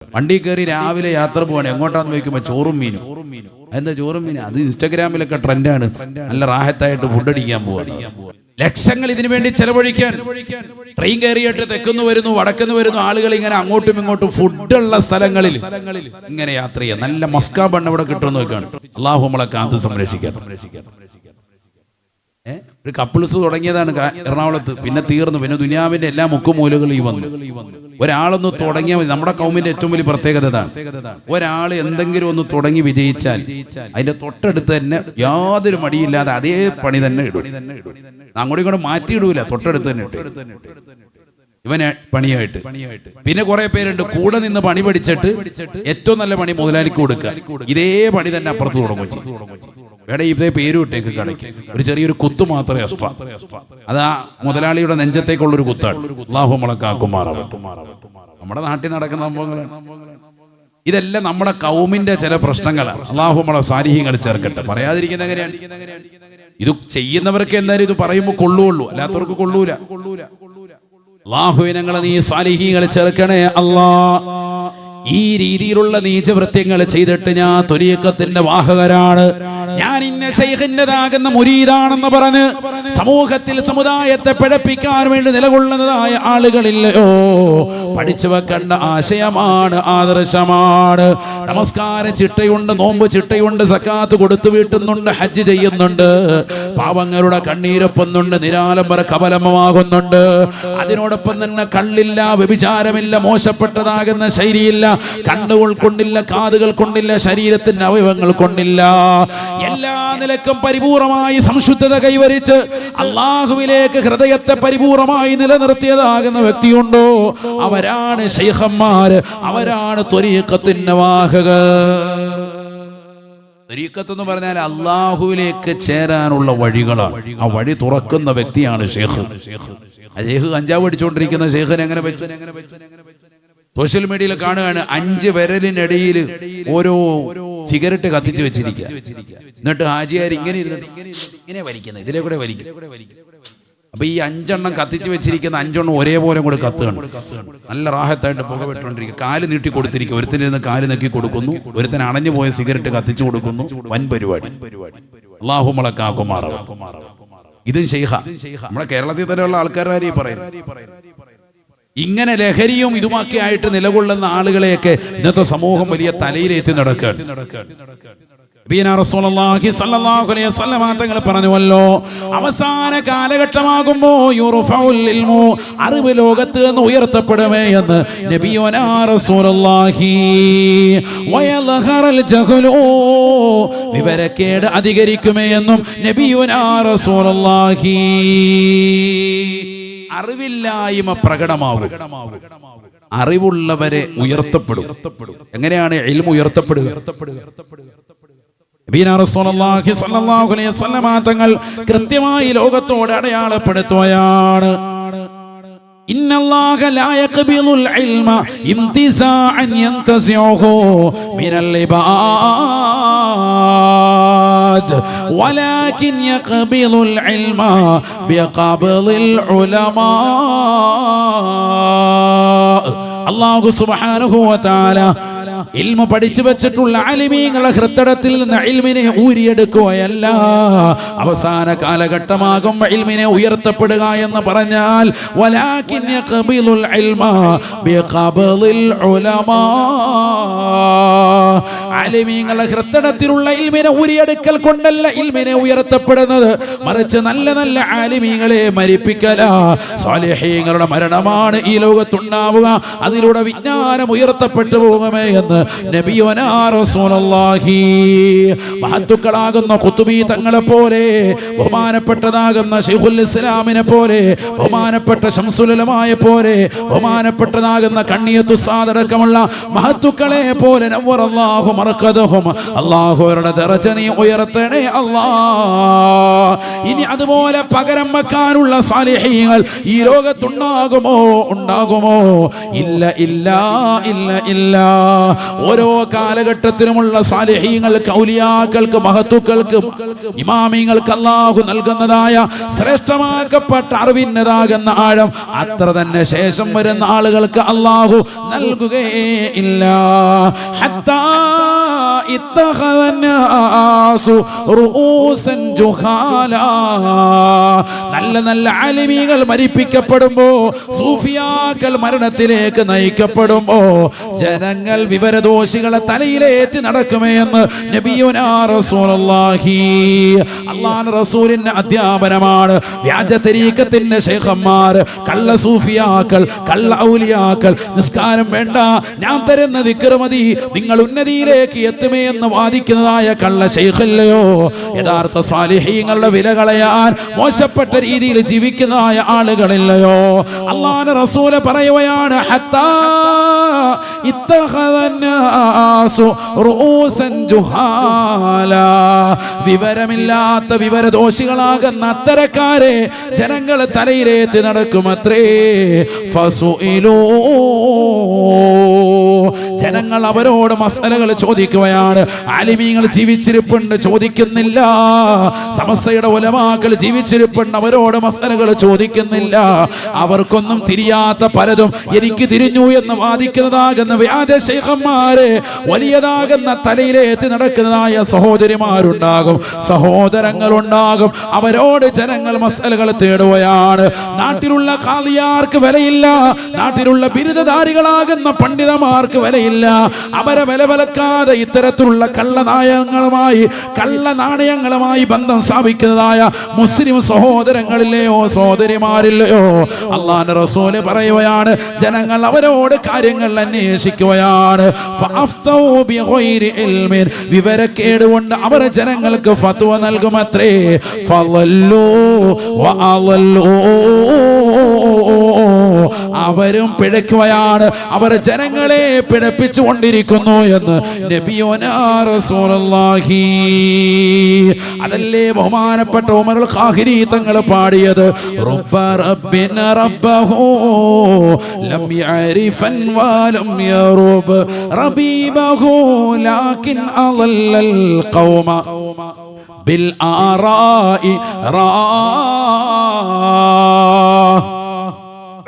വണ്ടി കയറി രാവിലെ യാത്ര പോവാണ്, എങ്ങോട്ടാന്ന് ചോദിക്കുമ്പോൾ ചോറും മീനും. എന്താ ചോറും മീനും? അത് ഇൻസ്റ്റാഗ്രാമിലൊക്കെ ട്രെൻഡാണ്. നല്ല റാഹത്തായിട്ട് ഫുഡ് അടിക്കാൻ പോവാണ്. ലക്ഷങ്ങൾ ഇതിനു വേണ്ടി ചെലവഴിക്കാൻ. ട്രെയിൻ കയറിയിട്ട് തെക്കുന്ന് വരുന്നു, വടക്കുന്ന് വരുന്നു, ആളുകൾ ഇങ്ങനെ അങ്ങോട്ടും ഇങ്ങോട്ടും ഫുഡുള്ള സ്ഥലങ്ങളിൽ ഇങ്ങനെ യാത്ര ചെയ്യാം. നല്ല മസ്കാ ബണ്ണ് ഇവിടെ കിട്ടുമെന്ന് വെക്കാണ്. അള്ളാഹു നമ്മളെ കാത്ത് സംരക്ഷിക്കാൻ. ഒരു കപ്പിൾസ് തുടങ്ങിയതാണ് എറണാകുളത്ത്, പിന്നെ തീർന്നു. പിന്നെ ദുനിയാവിന്റെ എല്ലാ മുക്കുമൂലകളും ഈ വന്നു. ഒരാളൊന്ന് തുടങ്ങിയാൽ മതി. നമ്മുടെ കൗമിന്റെ ഏറ്റവും വലിയ പ്രത്യേകത ഇതാണ്. ഒരാൾ എന്തെങ്കിലും ഒന്ന് തുടങ്ങി വിജയിച്ചാൽ അതിന്റെ തൊട്ടടുത്ത് തന്നെ യാതൊരു മടിയില്ലാതെ അതേ പണി തന്നെ ഇടും. അങ്ങോട്ടും ഇങ്ങോട്ടും മാറ്റിയിടൂല, തൊട്ടടുത്ത് തന്നെ ഇട്ടു ഇവന് പണിയായിട്ട്. പിന്നെ കുറെ പേരുണ്ട് കൂടെ നിന്ന് പണി പഠിച്ചിട്ട് ഏറ്റവും നല്ല പണി മുതലാളിക്ക് കൊടുക്കുക. ഇതേ പണി തന്നെ അപ്പുറത്ത് തുടങ്ങും. വേടെ ഇതേ പേര് വിട്ടേക്ക് കടയ്ക്ക് ഒരു ചെറിയൊരു കുത്തു മാത്രമേ എക്സ്ട്രാ. അതാ മുതലാളിയുടെ നെഞ്ചത്തേക്കുള്ളൊരു കുത്താണ്. അല്ലാഹു മലക്കാക്കുമാറാവട്ടെ. നമ്മുടെ നാട്ടിൽ നടക്കുന്ന സംഭവങ്ങളാണ് ഇതെല്ലാം. നമ്മുടെ കൗമിന്റെ ചില പ്രശ്നങ്ങളാണ്. അല്ലാഹു നമ്മളെ സാലിഹീങ്ങൾ ചേർക്കട്ടെ. പറയാതിരിക്കുന്ന എങ്ങനെയാണ്? ഇത് ചെയ്യുന്നവർക്ക് എന്തായാലും ഇത് പറയുമ്പോൾ കൊള്ളുള്ളൂ, അല്ലാത്തവർക്ക് കൊള്ളൂല. അല്ലാഹുവേ ഞങ്ങളെ നീ സാലിഹീങ്ങൾ ചേർക്കണേ അല്ലാ. ഈ രീതിയിലുള്ള നീചവൃത്യങ്ങൾ ചെയ്തിട്ട് ഞാൻ ത്വരീഖത്തിന്റെ വാഹകരാണ്, ഞാൻ ഇന്ന ശൈഖിന്റേതാകുന്ന മുരീദാണെന്ന് പറഞ്ഞ് സമൂഹത്തിൽ സമുദായത്തെ പിഴപ്പിക്കാൻ വേണ്ടി നിലകൊള്ളുന്നതായ ആളുകളില്ലയോ? പഠിച്ചു വെക്കേണ്ട ആശയമാണ്, ആദർശമാണ്. നമസ്കാരം ചിട്ടയുണ്ട്, നോമ്പ് ചിട്ടയുണ്ട്, സക്കാത്ത് കൊടുത്തു വീട്ടുന്നുണ്ട്, ഹജ്ജ് ചെയ്യുന്നുണ്ട്, പാവങ്ങളുടെ കണ്ണീരൊപ്പുന്നുണ്ട്, നിരാലംബര കബലമാകുന്നുണ്ട്. അതിനോടൊപ്പം തന്നെ കള്ളില്ല, വ്യഭിചാരമില്ല, മോശപ്പെട്ടതാകുന്ന ശൈലിയില്ല, കണ്ണുകൾ കൊണ്ടില്ല, കാതുകൾ കൊണ്ടില്ല, ശരീരത്തിന്റെ അവയവങ്ങൾ കൊണ്ടില്ല. എല്ലാ നിലക്കും പരിപൂർണമായി സംശുദ്ധത കൈവരിച്ച് അള്ളാഹുവിലേക്ക് ഹൃദയത്തെ പരിപൂർണമായി നിലനിർത്തിയതാകുന്ന വ്യക്തിയുണ്ടോ? അവരാണ് ശൈഖന്മാര്, അവരാണ് ത്വരീഖത്തിന്റെ വാഹകർ. ത്വരീഖത്ത് എന്ന് പറഞ്ഞാൽ അള്ളാഹുവിലേക്ക് ചേരാനുള്ള വഴികളാണ്. ആ വഴി തുറക്കുന്ന വ്യക്തിയാണ് ഷേഖ്. ഷേഖ് കഞ്ചാവ് അടിച്ചുകൊണ്ടിരിക്കുന്ന ഷേഖിനെ എങ്ങനെ പറ്റും? സോഷ്യൽ മീഡിയയിൽ കാണുകയാണ് 5 വിരലിനിടയിൽ ഓരോ സിഗരറ്റ് കത്തിച്ച് വെച്ചിരിക്കുക. എന്നിട്ട് ഹാജിയാർ ഇങ്ങനെ വലിക്കുന്നത്, ഇതിലെ കൂടെ വലിക്കും. അപ്പൊ ഈ 5 എണ്ണം കത്തിച്ച് വെച്ചിരിക്കുന്ന 5 എണ്ണം ഒരേപോലെ കൂടെ കത്തുകയാണ്. നല്ല റാഹത്തായിട്ട് പുക വിട്ടുകൊണ്ടിരിക്കുക. കാല് നീട്ടി കൊടുത്തിരിക്കുക. ഒരുത്തനിരുന്ന് കാല് നെക്കി കൊടുക്കുന്നു, ഒരുത്തൻ അണഞ്ഞു പോയ സിഗരറ്റ് കത്തിച്ചു കൊടുക്കുന്നു. വൻ പരിപാടി. അല്ലാഹു മലക്കാക്കുമാറാവട്ടെ. ഇതും ശൈഖ. നമ്മുടെ കേരളത്തിൽ തന്നെയുള്ള ആൾക്കാരായി പറയുന്നത്. ഇങ്ങനെ ലഹരിയും ഇതുമൊക്കെ ആയിട്ട് നിലകൊള്ളുന്ന ആളുകളെയൊക്കെ ഇന്നത്തെ സമൂഹം വലിയ തലയിലേറ്റി നടക്കുകയാണ്. തങ്ങൾ പറഞ്ഞുവല്ലോ, അവസാന കാലഘട്ടമാകുമ്പോ അറിവ് ലോകത്ത് നിന്ന് ഉയർത്തപ്പെടുമേ എന്ന് നബിയുനാ റസൂലുള്ളാഹി. വയൽഹറൽ ജഹ്ലു, വിവരക്കേട് അധികരിക്കുമേ എന്നും നബിയുനാ റസൂലുള്ളാഹി. അറിവില്ലായ്മ പ്രകടമാകും, അറിവുള്ളവരെ ഉയർത്തപ്പെടും. എങ്ങനെയാണ് ഇൽമു ഉയർത്തപ്പെടുക? തങ്ങൾ കൃത്യമായി ലോകത്തോട് അടയാളപ്പെടുത്തുകയാണ്. ഇന്നല്ലാഹ ലാ യഖ്ബിലുൽ ഇൽമ ഇംതിസാഅൻ യന്തസിഉഹു മിനൽ ഇബാദ് വലാകിൻ യഖ്ബിലുൽ ഇൽമ ബിഖബ്ളിൽ ഉലമാ. അല്ലാഹു സുബ്ഹാനഹു വ തആല ഇൽമ പഠിച്ചു വെച്ചിട്ടുള്ള ആലിമീങ്ങളുടെ ഹൃദയത്തിൽ നിന്ന് ഇൽമിനെ ഊരിയെടുക്കുകയല്ല. അവസാന കാലഘട്ടമാകുമ്പോൾ ഇൽമിനെ ഉയർത്തപ്പെടുക എന്ന് പറഞ്ഞാൽ വലാകിൻ യഖ്ബിലുൽ ഇൽമ ബിഖബ്ളിൽ ഉലമാ. ആലിമീങ്ങളുടെ ഹൃദയത്തിലുള്ള ഇൽമിനെ ഊരിയെടുക്കൽ കൊണ്ടല്ല ഇൽമിനെ ഉയർത്തപ്പെടുന്നത്, മറിച്ച് നല്ല നല്ല ആലിമീങ്ങളെ മരിപ്പിക്കല. സ്വാലിഹീങ്ങളുടെ മരണമാണ് ഈ ലോകത്തുണ്ടാവുക. അതിലൂടെ വിജ്ഞാനം ഉയർത്തപ്പെട്ടു പോകുമേ എന്ന് നബിയുനാ റസൂലുള്ളാഹി. മഹത്തുക്കളാകുന്ന ഖുതുബി തങ്ങളെ പോലെ, ബഹുമാനപ്പെട്ടതാകുന്ന ശൈഖുൽ ഇസ്ലാമിനെ പോലെ, ബഹുമാനപ്പെട്ട ശംസുൽ ഉലമായെ പോലെ, ബഹുമാനപ്പെട്ടതാകുന്ന കണ്ണിയത്തു സാദടക്കമുള്ള മഹത്തുക്കളെ പോലെ നവ്വറല്ലാഹു അല്ലാഹു മർഖദഹും, അല്ലാഹുവരുടെ ദറജ നീ ഉയർത്തണേ അല്ലാഹ്. ഇനി അതുപോലെ പകരം വെക്കാനുള്ള സാലിഹീങ്ങൾ ഈ ലോകത്തുണ്ടാകുമോ? ഉണ്ടാകുമോ? ഇല്ല ഇല്ല ഇല്ല ഇല്ല. ഓരോ കാലഘട്ടത്തിലുമുള്ള സാലിഹീങ്ങൾക്ക്, ഔലിയാക്കൾക്ക്, മഹത്തുക്കൾക്ക്, ഇമാമിങ്ങൾക്ക് അല്ലാഹു നൽകുന്നതായ ശ്രേഷ്ഠമാക്കപ്പെട്ട അറിവിന്നതാകുന്ന ആഴം അത്ര തന്നെ ശേഷം വരുന്ന ആളുകൾക്ക് അല്ലാഹു നൽകുകയേ ഇല്ല. ഹത്താ ഇത്തഖദന്നാസു റൂസൻ ജുഹാലാ. നല്ല നല്ല ആലിമീങ്ങൾ മരിപ്പിക്കപ്പെടുമ്പോ, സൂഫിയാക്കൾ മരണത്തിലേക്ക് നയിക്കപ്പെടുമ്പോ ജനങ്ങൾ വിവരദോഷികളെ തലയിലേറ്റി നടക്കുമേ എന്ന് നബിയുനാ റസൂലുള്ളാഹി. അല്ലാഹുവിന്റെ റസൂലിന്റെ അധ്യാപനമാണ്. വ്യാജ തരീഖത്തിന്റെ ശൈഖന്മാർ, കള്ള സൂഫിയാക്കൾ, കള്ള ഔലിയാക്കൾ, നിസ്കാരം വേണ്ട, ഞാൻ തരുന്ന ദിക്ർ മതി, നിങ്ങൾ ഉന്നതിയിലേക്ക് എത്തുമേ എന്ന് വാദിക്കുന്നതായ കള്ള ശൈഖല്ലയോ. യഥാർത്ഥ സാലിഹീങ്ങളുടെ വില കളയാൻ മോശപ്പെട്ട രീതിയിൽ ജീവിക്കുന്നതായ ആളുകളില്ലയോ. അല്ലാഹുവിന്റെ റസൂൽ പറയുകയാണ്, ഹത്താ ഇത്തഖദന്നാസു റൂസൻ ജുഹാലാ. വിവരമില്ലാത്ത വിവരദോഷികളാകുന്ന അത്തരക്കാരെ ജനങ്ങൾ തലയിലേറ്റി നടക്കുമത്രേ. ഫസുഇലൂ, ജനങ്ങൾ അവരോട് മസലകൾ ചോദിക്കുകയാണ്. ആലിമീങ്ങൾ ജീവിച്ചിരിപ്പുണ്ട്, ചോദിക്കുന്നില്ല. സമസ്തയുടെ ഉലമാക്കൾ ജീവിച്ചിരിപ്പുണ്ട്, അവരോട് മസലകൾ ചോദിക്കുന്നില്ല. അവർക്കൊന്നും തിരിയാത്ത പലതും എനിക്ക് തിരിഞ്ഞു എന്ന് വാദിക്കുന്നതാകുന്ന വ്യാജ ശൈഖന്മാരെ വലിയതാകുന്ന തലയിലേറ്റി നടക്കുന്നതായ സഹോദരിമാരുണ്ടാകും, സഹോദരങ്ങളുണ്ടാകും. അവരോട് ജനങ്ങൾ മസലകൾ തേടുകയാണ്. നാട്ടിലുള്ള ഖാദിയാർക്ക് വിലയില്ല, നാട്ടിലുള്ള ബിരുദധാരികളാകുന്ന പണ്ഡിതന്മാർക്ക് വിലയില്ല. അവരെ വിലവലക്കാതെ ഇത്തരത്തിലുള്ള കള്ളനാണയങ്ങളുമായി, കള്ള നാണയങ്ങളുമായി ബന്ധം സ്ഥാപിക്കുന്നതായ മുസ്ലിം സഹോദരങ്ങളില്ലയോ, സഹോദരിമാരില്ലയോ. അല്ലാഹുവിന്റെ റസൂല് പറയുകയാണ്, ജനങ്ങൾ അവരോട് കാര്യങ്ങൾ അന്വേഷിക്കുകയാണ്. ഫഅഫ്തൗ ബിഗൈരി ഇൽമിൻ, വിവരക്കേട് കൊണ്ട് അവർ ജനങ്ങൾക്ക് ഫത്വ നൽകുമത്രേ. ഫളല്ലു വഅളല്ലു, അവരും പിഴയ്ക്കുകയാണ്, അവർ ജനങ്ങളെ പിഴപ്പിച്ചു കൊണ്ടിരിക്കുന്നു എന്ന് നബിയുനാ റസൂലുള്ളാഹി. അതല്ലേ ബഹുമാനപ്പെട്ട ഉമറുൽ ഖാഹിരി തങ്ങൾ പാടിയത്, റബ്ബ റബ്ബിന റബ്ബഹു ലം യഅരിഫൻ വലം യറുബ് റബീബഹു ലാകിൻ അളല്ലൽ ഖൗമ ബിൽ ആറാഇ റാ.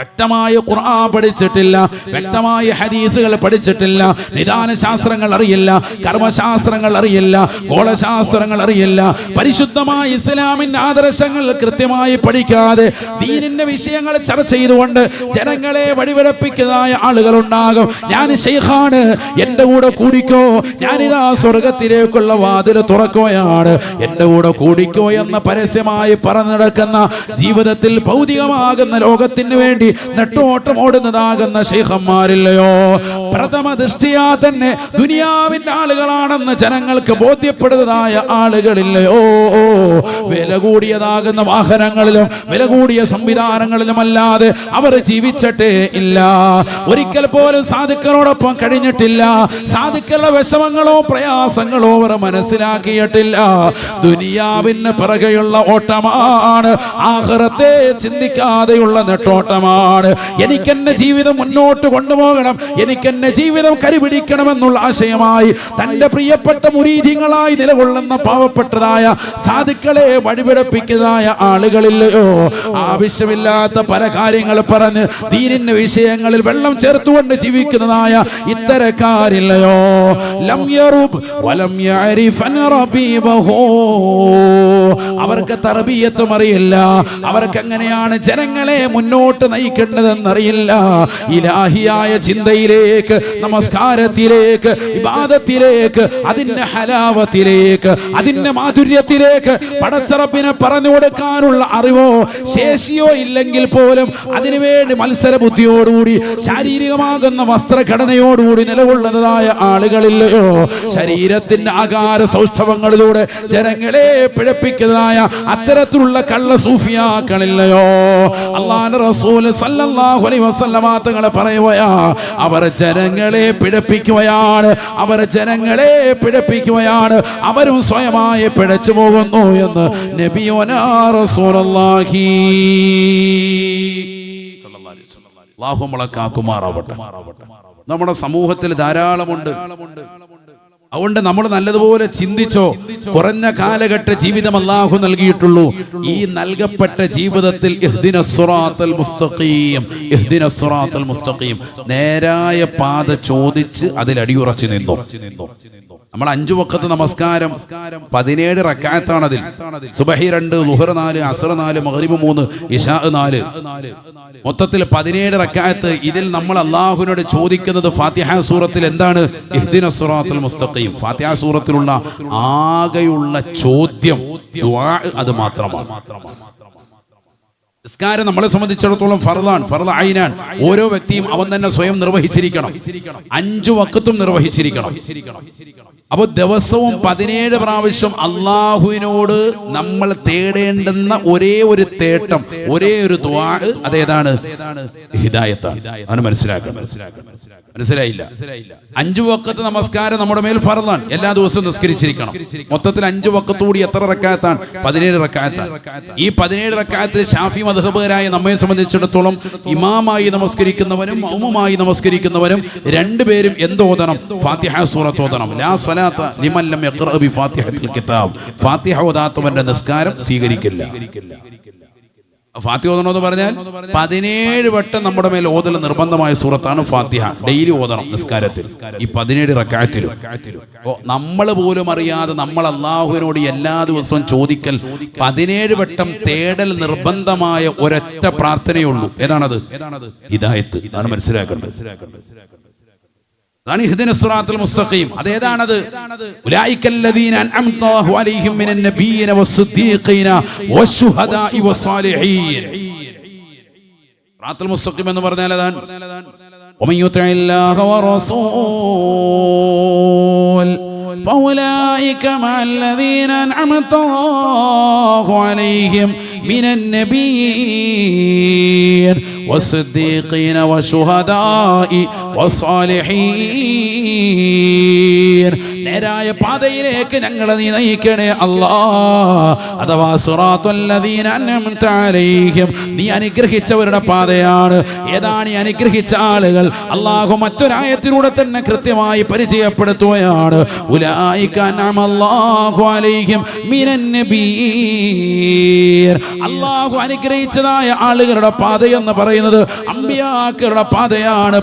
വ്യക്തമായ ഖുർആൻ പഠിച്ചിട്ടില്ല, വ്യക്തമായ ഹദീസുകൾ പഠിച്ചിട്ടില്ല, നിദാന ശാസ്ത്രങ്ങൾ അറിയില്ല, കർമ്മശാസ്ത്രങ്ങൾ അറിയില്ല, ഗോളശാസ്ത്രങ്ങൾ അറിയില്ല, പരിശുദ്ധമായ ഇസ്ലാമിന്റെ ആദർശങ്ങൾ കൃത്യമായി പഠിക്കാതെ ദീനിന്റെ വിഷയങ്ങൾ ചർച്ച ചെയ്തുകൊണ്ട് ജനങ്ങളെ വഴിവിഴപ്പിക്കുന്നതായ ആളുകളുണ്ടാകും. ഞാൻ ശൈഖാണ്, എന്റെ കൂടെ കൂടിക്കോ, ഞാനിതാ സ്വർഗത്തിലേക്കുള്ള വാതിൽ തുറക്കുകയാണ്, എന്റെ കൂടെ കൂടിക്കോ എന്ന് പരസ്യമായി പറഞ്ഞു നടക്കുന്ന, ജീവിതത്തിൽ ഭൗതികമാകുന്ന ലോകത്തിന് വേണ്ടി നെട്ടോട്ടം ഓടുന്നതാകുന്ന ശൈഖന്മാരില്ലയോ. പ്രഥമ ദൃഷ്ടിയാ തന്നെ ദുനിയാവിന്റെ ആളുകളാണെന്ന് ജനങ്ങൾക്ക് ബോധ്യപ്പെടുന്നതായ ആളുകളില്ലയോ. വില കൂടിയതാകുന്ന വാഹനങ്ങളിലും വില കൂടിയ സംവിധാനങ്ങളിലും അല്ലാതെ അവർ ജീവിച്ചിട്ടേ ഇല്ല. ഒരിക്കൽ പോലും സാധുക്കളോടൊപ്പം കഴിഞ്ഞിട്ടില്ല. സാധുക്കളുടെ വിഷമങ്ങളോ പ്രയാസങ്ങളോ അവർ മനസ്സിലാക്കിയിട്ടില്ല. ദുനിയാവിന് പിറകെയുള്ള ഓട്ടമാണ്, ആഖിറത്തെ ചിന്തിക്കാതെയുള്ള നെട്ടോട്ടമാണ്. എനിക്കെന്നെ ജീവിതം മുന്നോട്ട് കൊണ്ടുപോകണം, എനിക്കെന്നെ ജീവിതം കരുപിടിക്കണമെന്നുള്ള ആശയമായി തന്റെ പ്രിയപ്പെട്ട മുരീദികളായി നിലകൊള്ളുന്ന പാവപ്പെട്ടതായ സാധുക്കളെ വഴിപിഴപ്പിക്കുന്നതായ ആളുകളില്ലയോ. ആവശ്യമില്ലാത്ത പല കാര്യങ്ങൾ പറഞ്ഞ് ദീനിന്റെ വിഷയങ്ങളിൽ വെള്ളം ചേർത്തുകൊണ്ട് ജീവിക്കുന്നതായ ഇത്തരക്കാരില്ലയോ. ലം യറുബ് വലം യഅരിഫൻ റബീബഹു, അവർക്ക് തർബിയത്തും അറിയില്ല, അവർക്ക് എങ്ങനെയാണ് ജനങ്ങളെ മുന്നോട്ട് നയിക്കേണ്ടതെന്നറിയില്ല. ഇലാഹിയായ ചിന്തയിലേക്ക്, നമസ്കാരത്തിലേക്ക്, ഇബാദത്തിലേക്ക്, അതിന്റെ ഹലാവത്തിലേക്ക്, അതിന്റെ മാധുര്യത്തിലേക്ക് പടച്ചറബിനെ പറഞ്ഞു കൊടുക്കാനുള്ള അറിവോ ശേഷിയോ ഇല്ലെങ്കിൽ പോലും അതിനുവേണ്ടി മത്സര ബുദ്ധിയോടുകൂടി ശാരീരികമാകുന്ന വസ്ത്രഘടനയോടുകൂടി നിലകൊള്ളുന്നതായ ആളുകളില്ലയോ. ശരീരത്തിന്റെ ആകാര സൗഷ്ഠവങ്ങളിലൂടെ ജനങ്ങളെ പിഴപ്പിക്കുന്നതായ അത്തരത്തിലുള്ള കള്ള സൂഫിയാക്കളില്ലയോ. അല്ലാഹുവിന്റെ റസൂൽ സല്ലല്ലാഹു അലൈഹി വസല്ലമ തങ്ങൾ പറയുകയാ, അവർ ജനങ്ങളെ പിഴപ്പിക്കുകയാണ്, അവർ ജനങ്ങളെ പിഴപ്പിക്കുകയാണ്, അവരും സ്വയമായി പിഴച്ചു പോകുന്നു എന്ന് നബിയുനാ റസൂലുള്ളാഹി അല്ലാഹു മലക്കാക്കുമാറാവട്ടെ. നമ്മുടെ സമൂഹത്തിൽ ധാരാളമുണ്ട്. അതുകൊണ്ട് നമ്മൾ നല്ലതുപോലെ ചിന്തിച്ചോ. കുറഞ്ഞ കാലഘട്ട ജീവിതം അല്ലാഹു നൽകിയിട്ടുള്ളൂ. ഈ നൽകപ്പെട്ട ജീവിതത്തിൽ ഇഹ്ദിനസ് സിറാത്തൽ മുസ്തഖീം, ഇഹ്ദിനസ് സിറാത്തൽ മുസ്തഖീം, നേരായ പാത ചോദിച്ച് അതിൽ അടിയുറച്ചു നിന്നു. നമ്മൾ 5 വഖത്ത് നമസ്കാരം 17 റക്അത്താണ്. അതിൽ സുബഹി 2, ളുഹർ 4, അസ്ർ 4, മഗ്രിബ് 3, ഇശാ 4, മൊത്തത്തിൽ 17 റക്അത്ത്. ഇതിൽ നമ്മൾ അല്ലാഹുവിനോട് ചോദിക്കുന്നത് ഫാത്തിഹ സൂറത്തിൽ എന്താണ്? ഇഹ്ദിനസ് സിറാത്തൽ മുസ്തഖീം. ഫാത്തിഹ സൂറത്തിലുള്ള ആകെയുള്ള ചോദ്യം ദുആ അത് മാത്രമാണ്. നിസ്കാരം നമ്മളെ സംബന്ധിച്ചിടത്തോളം ഫർളാൻ, ഫർള് ഐനാൻ. ഓരോ വ്യക്തിയും അവൻ തന്നെ സ്വയം നിർവഹിച്ചിരിക്കണം. 5 വഖത്തും നിർവഹിച്ചിരിക്കണം. അപ്പോൾ ദിവസവും 17 പ്രാവശ്യം അല്ലാഹുവിനോട് നമ്മൾ തേടേണ്ടുന്ന ഒരേ ഒരു തേട്ടം, ഒരേ ഒരു ദുആ, അതേതാണ്? ഹിദായത്താണ്. അവന് മനസ്സിലാക്കണം. മനസ്സിലായില്ല? 5 വഖത്ത് നമസ്കാരം നമ്മുടെ മേൽ ഫർളാൻ. എല്ലാ ദിവസവും നിസ്കരിച്ചിരിക്കണം. മൊത്തത്തിൽ 5 വഖത്ത് കൂടി എത്ര റക്അത്താണ്? 17 റക്അത്താണ്. ഈ 17 റക്അത്ത് ശാഫി മദ്ഹബുകാരായ നമ്മെ സംബന്ധിച്ചിടത്തോളം ഇമാമായി നമസ്കരിക്കുന്നവനും മഅ്മൂമായി നമസ്കരിക്കുന്നവനും രണ്ടുപേരും എന്തോദണം? ഫാത്തിഹ സൂറത്ത് ഓതണം. ലാ സ്വലാത്ത ലിമൻ ലം യഖ്റഅ ബി ഫാത്തിഹത്തിൽ കിതാബ്. ഫാത്തിഹ ഓതാത്തവന്റെ നിസ്കാരം സ്വീകരിക്കില്ല. ഫാത്തിഹ ഓതണമെന്ന് പറഞ്ഞാൽ 17 വട്ടം നമ്മുടെ മേൽ ഓതൽ നിർബന്ധമായ സൂറത്താണ് ഫാത്തിഹ. ഡെയിലി ഓതണം നിസ്കാരത്തിൽ, ഈ 17 റക്അത്തിലും. നമ്മൾ പോലും അറിയാതെ നമ്മൾ അല്ലാഹുവിനോട് എല്ലാ ദിവസവും ചോദിക്കൽ, 17 വട്ടം തേടൽ നിർബന്ധമായ ഒരൊറ്റ പ്രാർത്ഥനയുള്ളൂ. ഏതാണത്? ഹിദായത്ത്. അതാണ് മനസ്സിലാക്കേണ്ടത്. അതാണ് ഇഹ്ദിനസ് സിറാത്തൽ മുസ്തഖീം. അതേതാണത്? ഉലൈകല്ലദീന അൻഅംതല്ലാഹു അലൈഹിം മിനൻ നബിയ്യിന വസ്സിദ്ദീഖീന വശുഹദാഇ വസ്സാലിഹീൻ. സിറാത്തൽ മുസ്തഖീം എന്ന് പറഞ്ഞാൽ അതാണ്. വമൻ യുതിഇല്ലാഹ വറസൂൽ ഫൗലൈക മഅല്ലദീന അൻഅംതല്ലാഹു അലൈഹിം മിനൻ നബിയ്യിൻ والصديقين والشهداء والصالحين. നേരായ പാതയിലേക്ക് ഞങ്ങളെ നീ നയിക്കണേ അല്ലാഹ്. അഥവാ സിറാത്തുൽ ലദീന അൻഅംത അലൈഹിം, നീ അനുഗ്രഹിച്ചവരുടെ പാതയാണ്. ഏതാണ് ഈ അനുഗ്രഹിച്ച ആളുകൾ? അല്ലാഹു മറ്റൊരായത്തിലൂടെ തന്നെ കൃത്യമായി പരിചയപ്പെടുത്തുകയാണ്. ഉലൈക അൻഅമല്ലാഹു അലൈഹിം മിനൻ നബിയ്യിൻ. അല്ലാഹു അനുഗ്രഹിച്ചതായ ആളുകളുടെ പാതയെന്ന് പറയുന്നത് അമ്പിയാക്കളുടെ പാതയാണ്.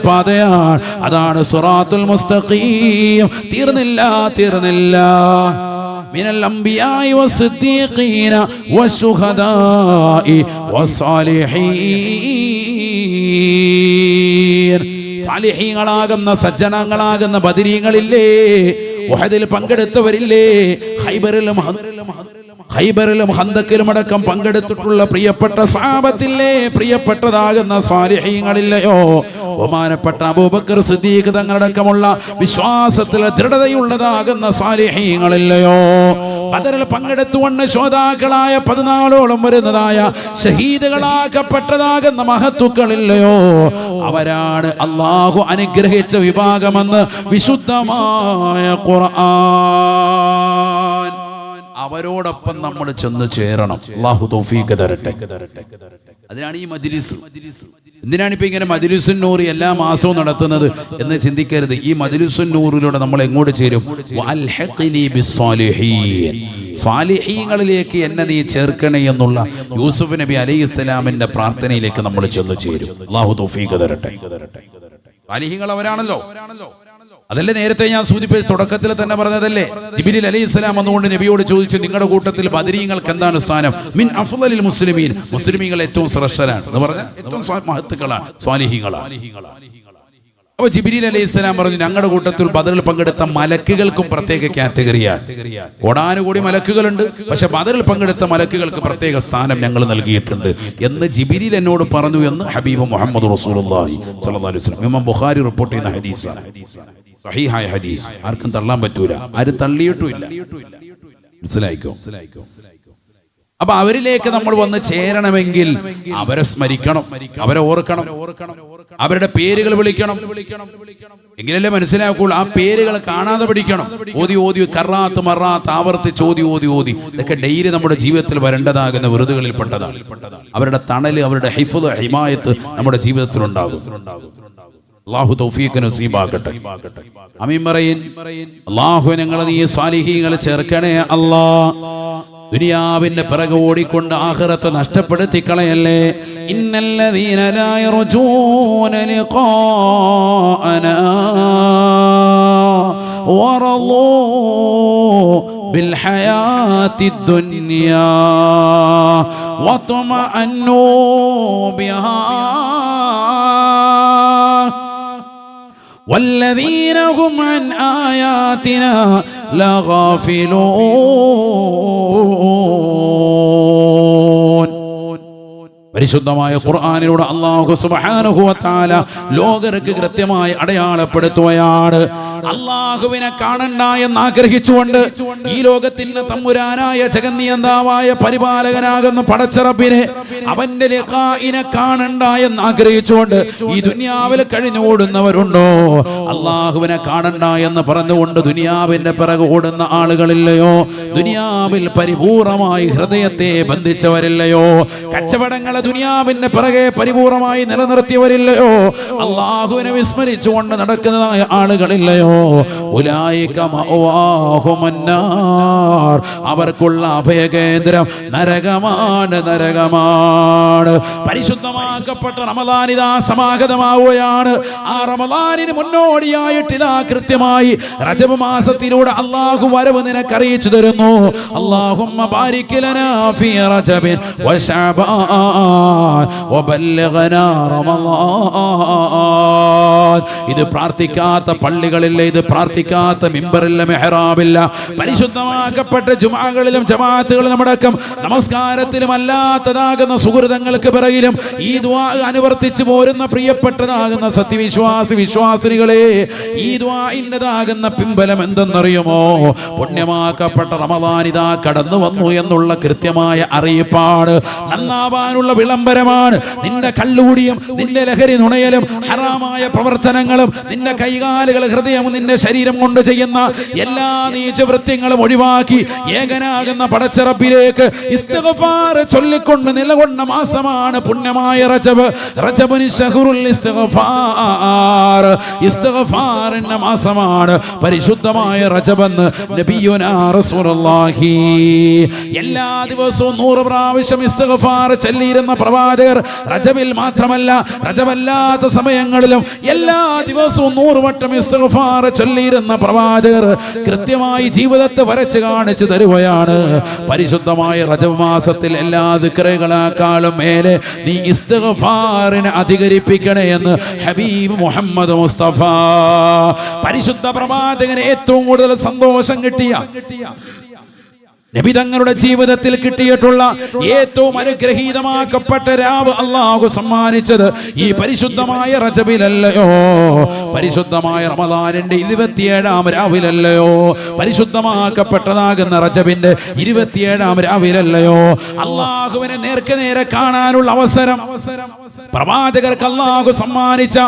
അതാണ് സിറാത്തുൽ മുസ്തഖീം. തീർന്നില്ല. മിനൽ അംബിയാഇ വസ്സിദ്ദീഖീന വശുഹദാഇ വസ്സാലിഹീൻ. സാലിഹീങ്ങളാകുന്ന സജ്ജനങ്ങളാകുന്ന ബദരീങ്ങളില്ലേ, ഉഹദിൽ പങ്കെടുത്തവരില്ലേ, ഖൈബറിലും ഹന്തക്കിലും അടക്കം പങ്കെടുത്തിട്ടുള്ള പ്രിയപ്പെട്ട സഹാബത്തില്ലേ, പ്രിയപ്പെട്ടതാകുന്ന സാലിഹീങ്ങളില്ലയോ? ബഹുമാനപ്പെട്ട അബൂബക്കർ സിദ്ദീഖ് തങ്ങളടക്കമുള്ള വിശ്വാസത്തിൽ ദൃഢതയുള്ളതാകുന്ന സാലിഹീങ്ങളില്ലയോ? ബദറിൽ പങ്കെടുത്തുകൊണ്ട് ശ്രോതാക്കളായ 14ഓളം വരുന്നതായ ഷഹീദുകളാക്കപ്പെട്ടതാകുന്ന മഹത്തുക്കളില്ലയോ? അവരാണ് അല്ലാഹു അനുഗ്രഹിച്ച വിഭാഗമെന്ന് വിശുദ്ധമായ ഖുർആൻ. അവരോടൊപ്പം നമ്മൾ ചെന്ന് ചേരണം. അല്ലാഹു തൗഫീഖ് തരട്ടെ. അതിനാണ് ഈ മജ്ലിസ്. എന്തിനാണ് ഇപ്പൊ ഇങ്ങനെ മജ്ലിസുൻ നൂർ എല്ലാ മാസവും നടത്തുന്നത് എന്ന് ചിന്തിക്കരുത്. ഈ മജ്ലിസുൻ നൂറിലൂടെ നമ്മൾ എങ്ങോട്ട് ചേരും? വൽഹഖ്നി ബിസ്സാലിഹീൻ. സാലിഹീങ്ങളിലേക്ക് എന്നെ നീ ചേർക്കണേ എന്നുള്ള യൂസുഫ് നബി അലൈഹിസ്സലാമിന്റെ പ്രാർത്ഥനയിലേക്ക് നമ്മൾ ചെന്ന് ചേരും. അല്ലാഹു തൗഫീഖ് തരട്ടെ. സാലിഹീങ്ങൾ അവരാണല്ലോ. അതല്ലേ നേരത്തെ ഞാൻ സൂചിപ്പിച്ച തുടക്കത്തിൽ തന്നെ പറഞ്ഞതല്ലേ? ജിബ്രീൽ അലൈഹിസ്സലാം വന്നുകൊണ്ട് നബിയോട് ചോദിച്ചു, നിങ്ങളുടെ കൂട്ടത്തിൽ ബദരീങ്ങൾക്ക് എന്താണ് സ്ഥാനം? മിൻ അഫ്ളലിൽ മുസ്ലിമീൻ, മുസ്ലിമീങ്ങൾ ഏറ്റവും ശ്രേഷ്ഠരാണ് എന്ന് പറഞ്ഞാൽ ഏറ്റവും മഹത്തുക്കളാണ്, സ്വാലിഹീങ്ങളാണ്. അപ്പോൾ ജിബ്രീൽ അലൈഹിസ്സലാം പറഞ്ഞു, ഞങ്ങളുടെ കൂട്ടത്തിൽ ബദറിൽ പങ്കെടുത്ത മലക്കുകൾക്കും പ്രത്യേക കാറ്റഗറിയാണ്. കോടാനുകൂടി മലക്കുകളുണ്ട്, പക്ഷെ ബദറിൽ പങ്കെടുത്ത മലക്കുകൾക്ക് പ്രത്യേക സ്ഥാനം ഞങ്ങൾ നൽകിയിട്ടുണ്ട് എന്ന് ജിബ്രീൽ എന്നോട് പറഞ്ഞു എന്ന് ഹബീബ് മുഹമ്മദ് റസൂലുള്ളാഹി സ്വല്ലല്ലാഹു അലൈഹി വസല്ലം ഇമാം ബുഖാരി റിപ്പോർട്ട് ചെയ്യുന്ന ഹദീസാണ്. സഹീഹായ ഹദീസ്. ആർക്കും തള്ളാൻ പറ്റൂല, ആരും തള്ളിയിട്ടുമില്ല. മനസ്സിലായിക്കോ? അപ്പൊ അവരിലേക്ക് നമ്മൾ വന്ന് ചേരണമെങ്കിൽ അവരെ സ്മരിക്കണം, അവരെ ഓർക്കണം, അവരുടെ പേരുകൾ വിളിക്കണം. എങ്കിലല്ലേ മനസ്സിലാക്കുള്ളൂ. ആ പേരുകൾ കാണാതെ പഠിക്കണം. ഓതി ഓതി കറാത്ത് മറാത്ത് ആവർത്തിച്ച് ഓതി ഓതി ഓതി ഇതൊക്കെ ഡെയിലി നമ്മുടെ ജീവിതത്തിൽ വരേണ്ടതാകുന്ന വെറുതുകളിൽ പെട്ടതാണ്. അവരുടെ തണല്, അവരുടെ ഹിഫ്ദ്, ഹിമായത്ത് നമ്മുടെ ജീവിതത്തിൽ ഉണ്ടാകും. അല്ലാഹു തൗഫീഖ് നസീബാക്കട്ടെ. ആമീൻ പറയിൻ. അല്ലാഹു ഞങ്ങളെ നീ സാലിഹീങ്ങളെ ചേർക്കണേ അല്ലാഹ്. ദുനിയാവിന്റെ പിറകെ ഓടിക്കൊണ്ട് ആഖിറത്തെ നഷ്ടപ്പെടുത്തി കളയല്ലേ. ഇന്നല്ലദീന ലാ യർജൂന ലിഖാഅനാ വറളൂ ബിൽ ഹയാത്തിദ് ദുനിയാ വതമഅന്നൂ ബിഹാ والذين هم عن آياتنا لغافلون. പരിശുദ്ധമായ ഖുർആനിലൂടെ അല്ലാഹു സുബ്ഹാനഹു വ തആല ലോകർക്ക് കൃത്യമായി അടയാളപ്പെടുത്തുകയാണ്. അല്ലാഹുവിനെ കാണണ്ട എന്ന് ആഗ്രഹിച്ചുകൊണ്ട് ഈ ലോകത്തിന്റെ തമ്പുരാനായ ജഗന്നിയന്താവായ പരിപാലകനാകുന്ന പടച്ചറബിനെ, അവന്റെ ലിഖാഇനെ കാണണ്ട എന്ന് ആഗ്രഹിച്ചുകൊണ്ട് ഈ ദുനിയാവിൽ കഴിഞ്ഞോടുന്നവരുണ്ടോ? അല്ലാഹുവിനെ കാണണ്ട എന്ന് പറഞ്ഞുകൊണ്ട് ദുനിയാവിന്റെ പിറകെ ഓടുന്ന ആളുകളില്ലയോ? ദുനിയാവിൽ പരിപൂർണമായി ഹൃദയത്തെ ബന്ധിച്ചവരില്ലയോ? കച്ചവടങ്ങളെ ദുനിയാവിന്റെ പിറകെ പരിപൂർണമായി നിലനിർത്തിയവരില്ലയോ? അല്ലാഹുവിനെ വിസ്മരിച്ചുകൊണ്ട് നടക്കുന്നതായ ആളുകളില്ലയോ? ഉലൈക മഅവാഹുമുന്നാർ. അവർക്കുള്ള അഭയകേന്ദ്രം നരകമാണ്, നരകമാണ്. പരിശുദ്ധമാക്കപ്പെട്ട റമദാൻ ഇതാ സമാഗതമാവുകയാണ്. ആ റമദാനിന് മുന്നോടിയായിട്ട് ഇതാ കൃത്യമായി റജബ് മാസത്തിലൂടെ അല്ലാഹു വരവ് നിനക്ക് അറിയിച്ചു തരുന്നു. അല്ലാഹുമ്മ ബാരിക് ലനാ ഫീ റജബിൻ വ ശഅബാൻ വബല്ലിഗ്നാ റമളാൻ. ഇത് പ്രാർത്ഥിക്കാത്ത പള്ളികളില്ല, ഇത് പ്രാർത്ഥിക്കാത്ത മിമ്പറില്ല, മെഹ്റാബില്ല. പരിശുദ്ധമാക്കപ്പെട്ട ജുമാകളിലും ജമാഅത്തുകളിലും അടക്കം നമസ്കാരത്തിലും അല്ലാത്തതാകുന്ന സുഹൃതങ്ങൾക്ക് പിറകിലും ഈ ദുആ അനുവർത്തിച്ചു പോരുന്ന പ്രിയപ്പെട്ടതാകുന്ന സത്യവിശ്വാസി വിശ്വാസിനികളെ, ഈ ദുആഇന്റേതാകുന്ന പിൻബലം എന്തെന്നറിയുമോ? പുണ്യമാക്കപ്പെട്ട റമദാൻ ഇതാ കടന്നു വന്നു എന്നുള്ള കൃത്യമായ അറിയിപ്പാണ്, നന്നാവാനുള്ള വിളംബരമാണ്. നിന്റെ കള്ളുകൂടിയും നിന്റെ ലഹരി നുണയലും ഹറാമായ പ്രവർത്തനങ്ങളും നിന്റെ കൈകാലുകൾ ഹൃദയം നിന്റെ ശരീരം കൊണ്ട് ചെയ്യുന്ന എല്ലാ നീചവൃത്യങ്ങളും ഒഴിവാക്കി ഏകനാകുന്ന പടച്ചറബിലേക്ക് ഇസ്തിഗ്ഫാർ ചൊല്ലിക്കൊണ്ട് നിലകൊണ്ട മാസമാണ് പുണ്യമായ റജബ്. റജബുൻ ശഹ്റുൽ ഇസ്തിഗ്ഫാർ, ഇസ്തിഗ്ഫാറിന്റെ മാസമാണ് പരിശുദ്ധമായ റജബ് എന്ന് നബിയുനാ റസൂലുള്ളാഹി. എല്ലാ ദിവസവും 100 പ്രാവശ്യം ഇസ്തിഗ്ഫാർ ചൊല്ലിയിരുന്ന പ്രവാചകർ റജബിൽ മാത്രമല്ല റജബല്ലാത്ത സമയങ്ങളിലും എല്ലാ ദിവസവും 100 വട്ടം ഇസ്തിഗ്ഫാർ ചൊല്ലിയിരുന്ന പ്രവാചകർ കൃത്യമായി ജീവിതത്തെ വരച്ച് കാണിച്ചു തരുകയാണ്. പരിശുദ്ധമായ റജബ് മാസത്തിൽ എല്ലാ ദിക്റുകളെക്കാളും മേലെ നീ ഇസ്തിഗ്ഫാറിനെ അധികരിപ്പിക്കണേ എന്ന് ഹബീബ് മുഹമ്മദ് മുസ്തഫ. പരിശുദ്ധ പ്രവാചകന് ഏറ്റവും കൂടുതൽ സന്തോഷം കിട്ടിയ, നബി തങ്ങളുടെ ജീവിതത്തിൽ കിട്ടിയിട്ടുള്ള ഏറ്റവും അനുഗ്രഹീതമാക്കപ്പെട്ട രാവ് അല്ലാഹു സമ്മാനിച്ചത് ഈ പരിശുദ്ധമായ റജബിലല്ലയോ? പരിശുദ്ധമായ റമദാനിന്റെ 27-ാം രാവിലല്ലയോ? പരിശുദ്ധമാക്കപ്പെട്ടതാകുന്ന റജബിന്റെ 27-ാം രാവിലല്ലയോ? അല്ലാഹുവിനെ നേർക്ക് നേരെ കാണാനുള്ള അവസരം പ്രവാചകർക്ക് അല്ലാഹു സമ്മാനിച്ച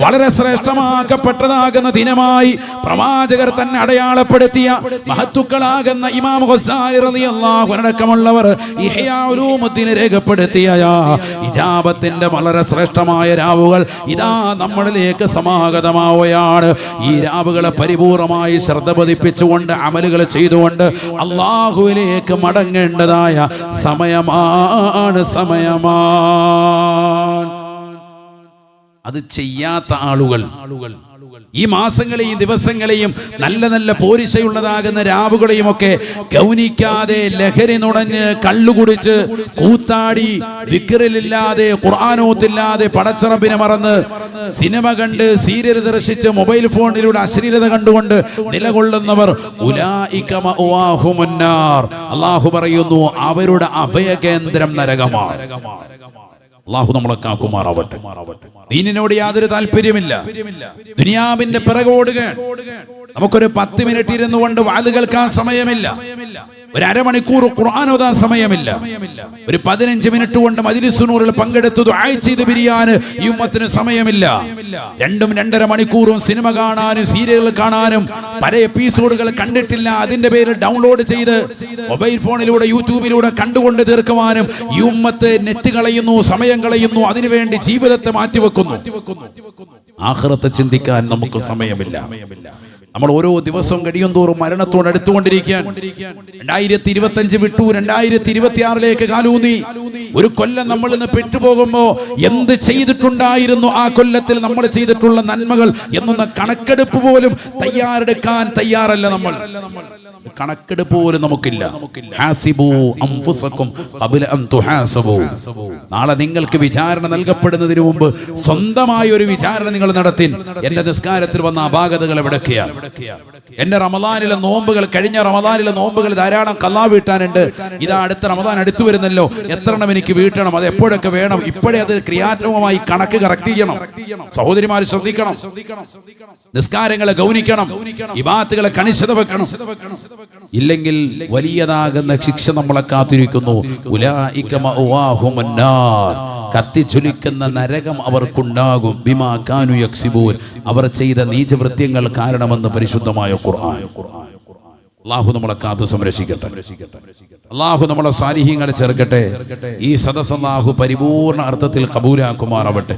വളരെ ശ്രേഷ്ഠമാക്കപ്പെട്ടതാകുന്ന ദിനമായി പ്രവാചകർ തന്നെ അടയാളപ്പെടുത്തിയ മഹത്തുക്കളാകുന്ന ഇമാം ഗസാലി റളിയല്ലാഹു അടക്കമുള്ളവർ ഇഹ്യാ ഉലൂമുദ്ദീൻ രേഖപ്പെടുത്തിയ ഇജാബത്തിന്റെ വളരെ ശ്രേഷ്ഠമായ രാവുകൾ ഇതാ നമ്മളിലേക്ക് സമാഗതമാവുകയാണ്. ഈ രാവുകളെ പരിപൂർണമായി ശ്രദ്ധ പതിപ്പിച്ചുകൊണ്ട് അമലുകൾ ചെയ്തുകൊണ്ട് അല്ലാഹുവിലേക്ക് മടങ്ങേണ്ടതായ സമയമാണ്, സമയമാണ്. അത് ചെയ്യാത്ത ആളുകൾ ഈ മാസങ്ങളെയും ദിവസങ്ങളെയും നല്ല നല്ല പോരിശയുള്ളതാകുന്ന രാവുകളെയും ഒക്കെ ഗൗനിക്കാതെ ലഹരി നുണഞ്ഞ് കള്ളുകുടിച്ച് കൂത്താടി ദിക്റിലില്ലാതെ ഖുർആനോത്തില്ലാതെ പടച്ചറബിനെ മറന്ന് സിനിമ കണ്ട് സീരിയൽ ദർശിച്ച് മൊബൈൽ ഫോണിലൂടെ അശ്ലീലത കണ്ടുകൊണ്ട് നിലകൊള്ളുന്നവർ ഉലൈക മഅവാഹുമുന്നാർ. അല്ലാഹു പറയുന്നു അവരുടെ അഭയകേന്ദ്രം നരകമാണ്. അല്ലാഹു നമ്മളെ കാക്കുമാറാവട്ടെ. ദീനിനോട് യാതൊരു താല്പര്യമില്ല, ദുനിയാവിന്റെ പിറകെ ഓടുകയാണ്. നമുക്കൊരു 10 മിനിറ്റ് ഇരുന്നു കൊണ്ട് വാത് കേൾക്കാൻ സമയമില്ല. ഒരു അരമണിക്കൂർ ഖുർആൻ ഓതാൻ സമയമില്ല. ഒരു 15 മിനിറ്റ് കൊണ്ട് മജ്‌ലിസ് നൂറിൽ പങ്കെടുത്ത് ദുആ ചെയ്ത് പിരിയാൻ ഈ ഉമ്മത്തിന് സമയമില്ല. 2-2.5 മണിക്കൂറും സിനിമ കാണാനും സീരിയലുകൾ കാണാനും പല എപ്പിസോഡുകൾ കണ്ടിട്ടില്ല അതിന്റെ പേരിൽ ഡൗൺലോഡ് ചെയ്ത് മൊബൈൽ ഫോണിലൂടെ യൂട്യൂബിലൂടെ കണ്ടുകൊണ്ട് തീർക്കുവാനും ഈ ഉമ്മത്ത് നെറ്റ് കളയുന്നു, സമയം കളയുന്നു, അതിനുവേണ്ടി ജീവിതത്തെ മാറ്റിവെക്കുന്നു. ആഖിറത്തെ ചിന്തിക്കാൻ നമുക്ക് സമയമില്ല. നമ്മൾ ഓരോ ദിവസവും കഴിയും തോറും മരണത്തോട് അടുത്തുകൊണ്ടിരിക്കുകയാണ്. 2025 വിട്ടു 2026 കാലൂന്നി. ഒരു കൊല്ലം നമ്മൾ ഇന്ന് പെട്ടുപോകുമ്പോ എന്ത് ചെയ്തിട്ടുണ്ടായിരുന്നു ആ കൊല്ലത്തിൽ നമ്മൾ ചെയ്തിട്ടുള്ള നന്മകൾ എന്നൊന്ന് കണക്കെടുപ്പ് പോലും തയ്യാറെടുക്കാൻ തയ്യാറല്ല. നമ്മൾ കണക്കെടുപ്പ് പോലും നമുക്കില്ല. ഹാസിബു അൻഫുസകും ഖബല അൻ തുഹാസബു. നാളെ നിങ്ങൾക്ക് വിചാരണ നൽകപ്പെടുന്നതിന് മുമ്പ് സ്വന്തമായ ഒരു വിചാരണ നിങ്ങൾ നടത്തി. എന്റെ നിസ്കാരത്തിൽ വന്ന അപാകതകൾ എവിടൊക്കെയാണ്? എന്റെ റമദാനിലെ നോമ്പുകൾ, കഴിഞ്ഞ റമദാനിലെ നോമ്പുകൾ ധാരാളം ഖളാ വീട്ടാനുണ്ട്. ഇതാ അടുത്ത റമദാൻ അടുത്തു വരുന്നല്ലോ, എത്ര എണ്ണം എനിക്ക് വീട്ടണം, അത് എപ്പോഴൊക്കെ വേണം? ഇപ്പോഴേ അത് ക്രിയാത്മകമായി കണക്ക് കറക്റ്റ് ചെയ്യണം. സഹോദരിമാർ ശ്രദ്ധിക്കണം, നിസ്കാരങ്ങളെ ഗൗനിക്കണം, ഇബാദത്തുകളെ കണിശത വെക്കണം. ഇല്ലെങ്കിൽ വലിയതാകുന്ന ശിക്ഷ നമ്മളെ കാത്തിരിക്കുന്നു. ഉലൈക മഅവാഹുമുൻ നാർ. കത്തിച്ചൊലിക്കുന്ന നരകം അവർക്കുണ്ടാകും. ബിമാ കാനു യക്സിബൂൻ. അവർ ചെയ്ത നീചവൃത്യങ്ങൾ കാരണമെന്ന് പരിശുദ്ധമായ ഖുർആൻ. അല്ലാഹു നമ്മളെ കാത്തു സംരക്ഷിക്കട്ടെ. അല്ലാഹു നമ്മളെ സാലിഹീങ്ങളെ ചേർക്കട്ടെ. ഈ സദസ്സ് അല്ലാഹു പരിപൂർണ അർത്ഥത്തിൽ കബൂലാക്കുമാറാവട്ടെ.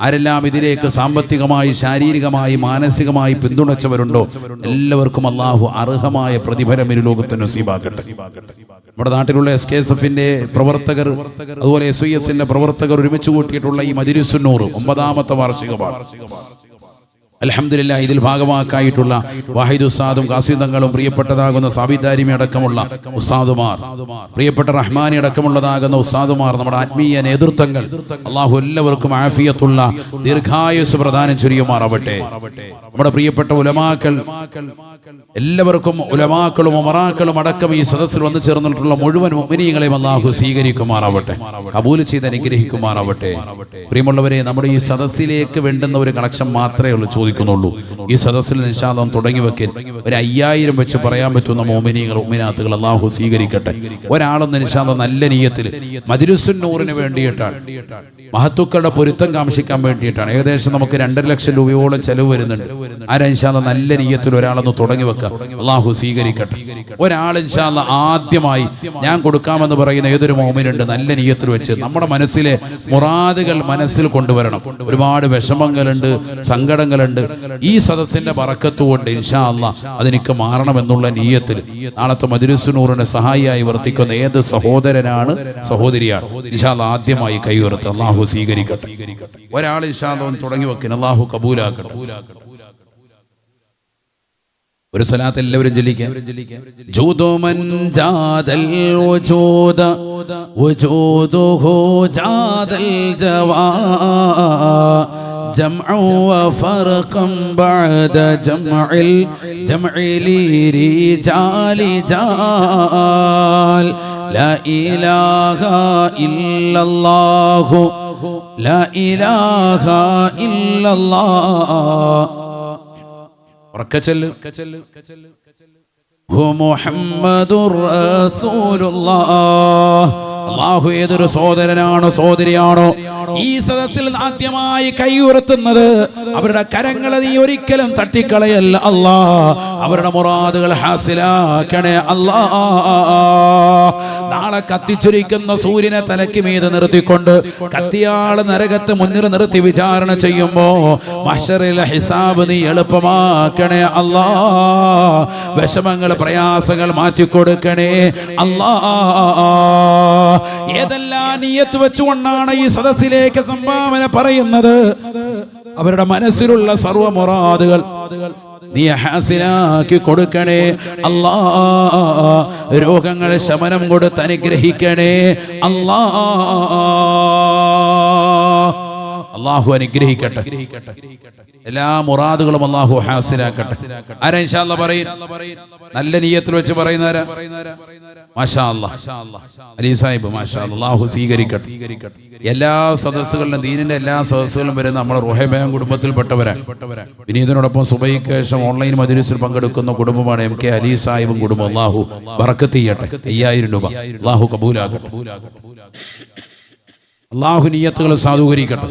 ആരെല്ലാം ഇതിലേക്ക് സാമ്പത്തികമായി, ശാരീരികമായി, മാനസികമായി പിന്തുണച്ചവരുണ്ടോ എല്ലാവർക്കും അല്ലാഹു അർഹമായ പ്രതിഫലം ഈ ലോകത്തിന് നസീബാക്കട്ടെ. നമ്മുടെ നാട്ടിലുള്ള SKSF-ന്റെ പ്രവർത്തകർ, അതുപോലെ SYS-ന്റെ പ്രവർത്തകർ ഒരുമിച്ച് കൂട്ടിയിട്ടുള്ള ഈ മജ്‌ലിസുൻ നൂർ 9ാമത്തെ വാർഷികമാണ്. അൽഹംദുലില്ലാഹ്, ഇതിൽ ഭാഗമാക്കായിട്ടുള്ള വാഹിദ് ഉസ്താദും ഖാസിം തങ്ങളും, പ്രിയപ്പെട്ടതാകുന്ന സാബിത് ദാരിമി അടക്കമുള്ള ഉസ്താദുമാർ, പ്രിയപ്പെട്ട റഹ്മാനി അടക്കമുള്ളതാകുന്ന ഉസ്താദുമാർ, നമ്മുടെ ആത്മീയ നേതൃത്വങ്ങൾ, അല്ലാഹു എല്ലാവർക്കും ആഫിയത്തുള്ള ദീർഘായുസ് പ്രദാനം ചൊരിയുമാറാവട്ടെ. നമ്മുടെ പ്രിയപ്പെട്ട ഉലമാക്കൾ എല്ലാവർക്കും, ഉലമാക്കളും ഉമറാക്കളും അടക്കം ഈ സദസ്സിൽ വന്നു ചേർന്നിട്ടുള്ള മുഴുവൻ മുഅ്മിനീങ്ങളെയും അല്ലാഹു സ്വീകരിക്കുമാറാവട്ടെ, കബൂൽ ചെയ്ത് അനുഗ്രഹിക്കുമാറാവട്ടെ. പ്രിയമുള്ളവരെ, നമ്മുടെ ഈ സദസ്സിലേക്ക് വേണ്ടുന്ന ഒരു കണക്ഷൻ മാത്രമേ ഉള്ളൂ ചോദിക്കുന്നുള്ളൂ. ഈ സദസ്സിൽ ഇൻഷാ അല്ലാഹ് തുടങ്ങി വെക്കൽ ഒരു 5000 വെച്ച് പറയാൻ പറ്റുന്ന മുഅ്മിനീങ്ങൾ മുഅ്മിനാത്തുകൾ അല്ലാഹു സ്വീകരിക്കട്ടെ. ഒരാളൊന്ന് ഇൻഷാ അല്ലാഹ് നല്ല നിയ്യത്തിൽ മജ്‌ലിസുൻ നൂറിന് വേണ്ടിയിട്ടാണ്, മഹത്തുക്കളുടെ പൊരുത്തം കാംക്ഷിക്കാൻ വേണ്ടിയിട്ടാണ്. ഏകദേശം നമുക്ക് 2.5 ലക്ഷം രൂപയോളം ചെലവ് വരുന്നുണ്ട്. ആരാ ഇൻഷാ അല്ലാഹ് നല്ല നിയ്യത്തിൽ ഒരാളൊന്ന് തുടങ്ങി വെക്കുക, അല്ലാഹു സ്വീകരിക്കട്ടെ. ഒരാൾ ഇൻഷാ അല്ലാഹ് ആദ്യമായി ഞാൻ കൊടുക്കാമെന്ന് പറയുന്ന ഏതൊരു മുഅ്മിനുണ്ട് നല്ല നിയ്യത്തിൽ വെച്ച് നമ്മുടെ മനസ്സിലെ മുറാദുകൾ മനസ്സിൽ കൊണ്ടുവരണം. ഒരുപാട് വിഷമങ്ങളുണ്ട്, സങ്കടങ്ങളുണ്ട്. ഈ സദസ്സിന്റെ ബറക്കത്ത് കൊണ്ട് ഇൻഷാ അല്ലാഹ് അതെനിക്ക് മാറണമെന്നുള്ള നിയ്യത്തിൽ നാളത്തെ മജ്‌ലിസുൻ നൂറിന്റെ സഹായിയായി വർത്തിക്കുന്ന ഏത് സഹോദരനാണ്, സഹോദരിയാണ്, ഇൻഷാ അല്ലാഹ് ആദ്യമായി കൈ ഉയർത്തുക, അല്ലാഹു സ്വീകരിക്കട്ടെ. ഒരാൾ ഇൻഷാ അല്ലാഹ് തുടങ്ങി വെക്കണം, അല്ലാഹു കബൂലാക്കട്ടെ. ഒരു സലാത്ത് എല്ലാവരും ചൊല്ലിക്കാൻ. ജൂദു മൻ ജാദൽ വജൂദ വജൂദുഹു ജാദൽ ജവാ ജംഉ വഫർഖൻ ബഅദ ജംഇൽ ജംഇ ലിരിജാലി ജാൽ ലാ ഇലാഹ ഇല്ലല്ലാഹു ലാ ഇലാഹ ഇല്ലല്ലാഹ്. മുഹമ്മദുർ റസൂലുള്ളാഹ്. അല്ലാഹു ഏതൊരു സഹോദരനാണോ സഹോദരിയാണോ ഈ സദസ്സിൽ ആദ്യമായി കൈ ഉയർത്തുന്നത് അവരുടെ കരങ്ങളെ നീ ഒരിക്കലും തട്ടിക്കളയല്ല അല്ലാ. അവരുടെ മുറാദുകൾ ഹാസിലാക്കണേ അല്ലാ. നാളെ കത്തിച്ചൊരിക്കുന്ന സൂര്യനെ തലയ്ക്ക് മീതെ നിർത്തിക്കൊണ്ട് കത്തിയാള് നരകത്ത് മുന്നിൽ നിർത്തി വിചാരണ ചെയ്യുമ്പോ മഹ്ശറിലെ ഹിസാബ് നീ എളുപ്പമാക്കണേ അല്ലാ. വിഷമങ്ങൾ, പ്രയാസങ്ങൾ മാറ്റിക്കൊടുക്കണേ അല്ലാ. ഏതെല്ലാം നിയ്യത്ത് വെച്ചുകൊണ്ടാണ് ഈ സദസ്സിലേക്ക് സംഭാവന പറയുന്നത്, അവരുടെ മനസ്സിലുള്ള സർവ്വ മുറാദുകൾ നീ ഹാസിലാക്കി കൊടുക്കണേ അല്ലാ. രോഗങ്ങൾ ശമനം കൊടുത്ത് അനുഗ്രഹിക്കണേ അല്ലാ. അള്ളാഹു അനുഗ്രഹിക്കട്ടെ. എല്ലാ മുറാദുകളും അള്ളാഹു ഹാസിലാക്കട്ടെ. ആരാ ഇൻഷാ അല്ലാഹ് പറയും? നല്ല നിയ്യത്തിൽ വെച്ച് പറയുന്നവരാ? മാഷാ അല്ലാഹ് അലി സാഹിബ്, മാഷാ അല്ലാഹ്, അള്ളാഹു സ്വീകരിക്കട്ടെ. എല്ലാ സദസ്സുകളിലും, ദീനിന്റെ എല്ലാ സദസ്സുകളിലും വരുന്ന നമ്മുടെ റുഹൈബാൻ കുടുംബത്തിൽപ്പെട്ടവരാണ്. വിനീതനോടൊപ്പം സുബഹിക്ക് ശേഷം ഓൺലൈൻ മജ്‌ലിസിൽ പങ്കെടുക്കുന്ന കുടുംബമാണ് MK അലി സാഹിബും കുടുംബം. അള്ളാഹു ബറക്കത്ത് ചെയ്യട്ടെ. 5000 രൂപ അള്ളാഹു കബൂലാക്കട്ടെ. അള്ളാഹു നിയ്യത്തുകൾ സാധൂകരിക്കട്ടെ.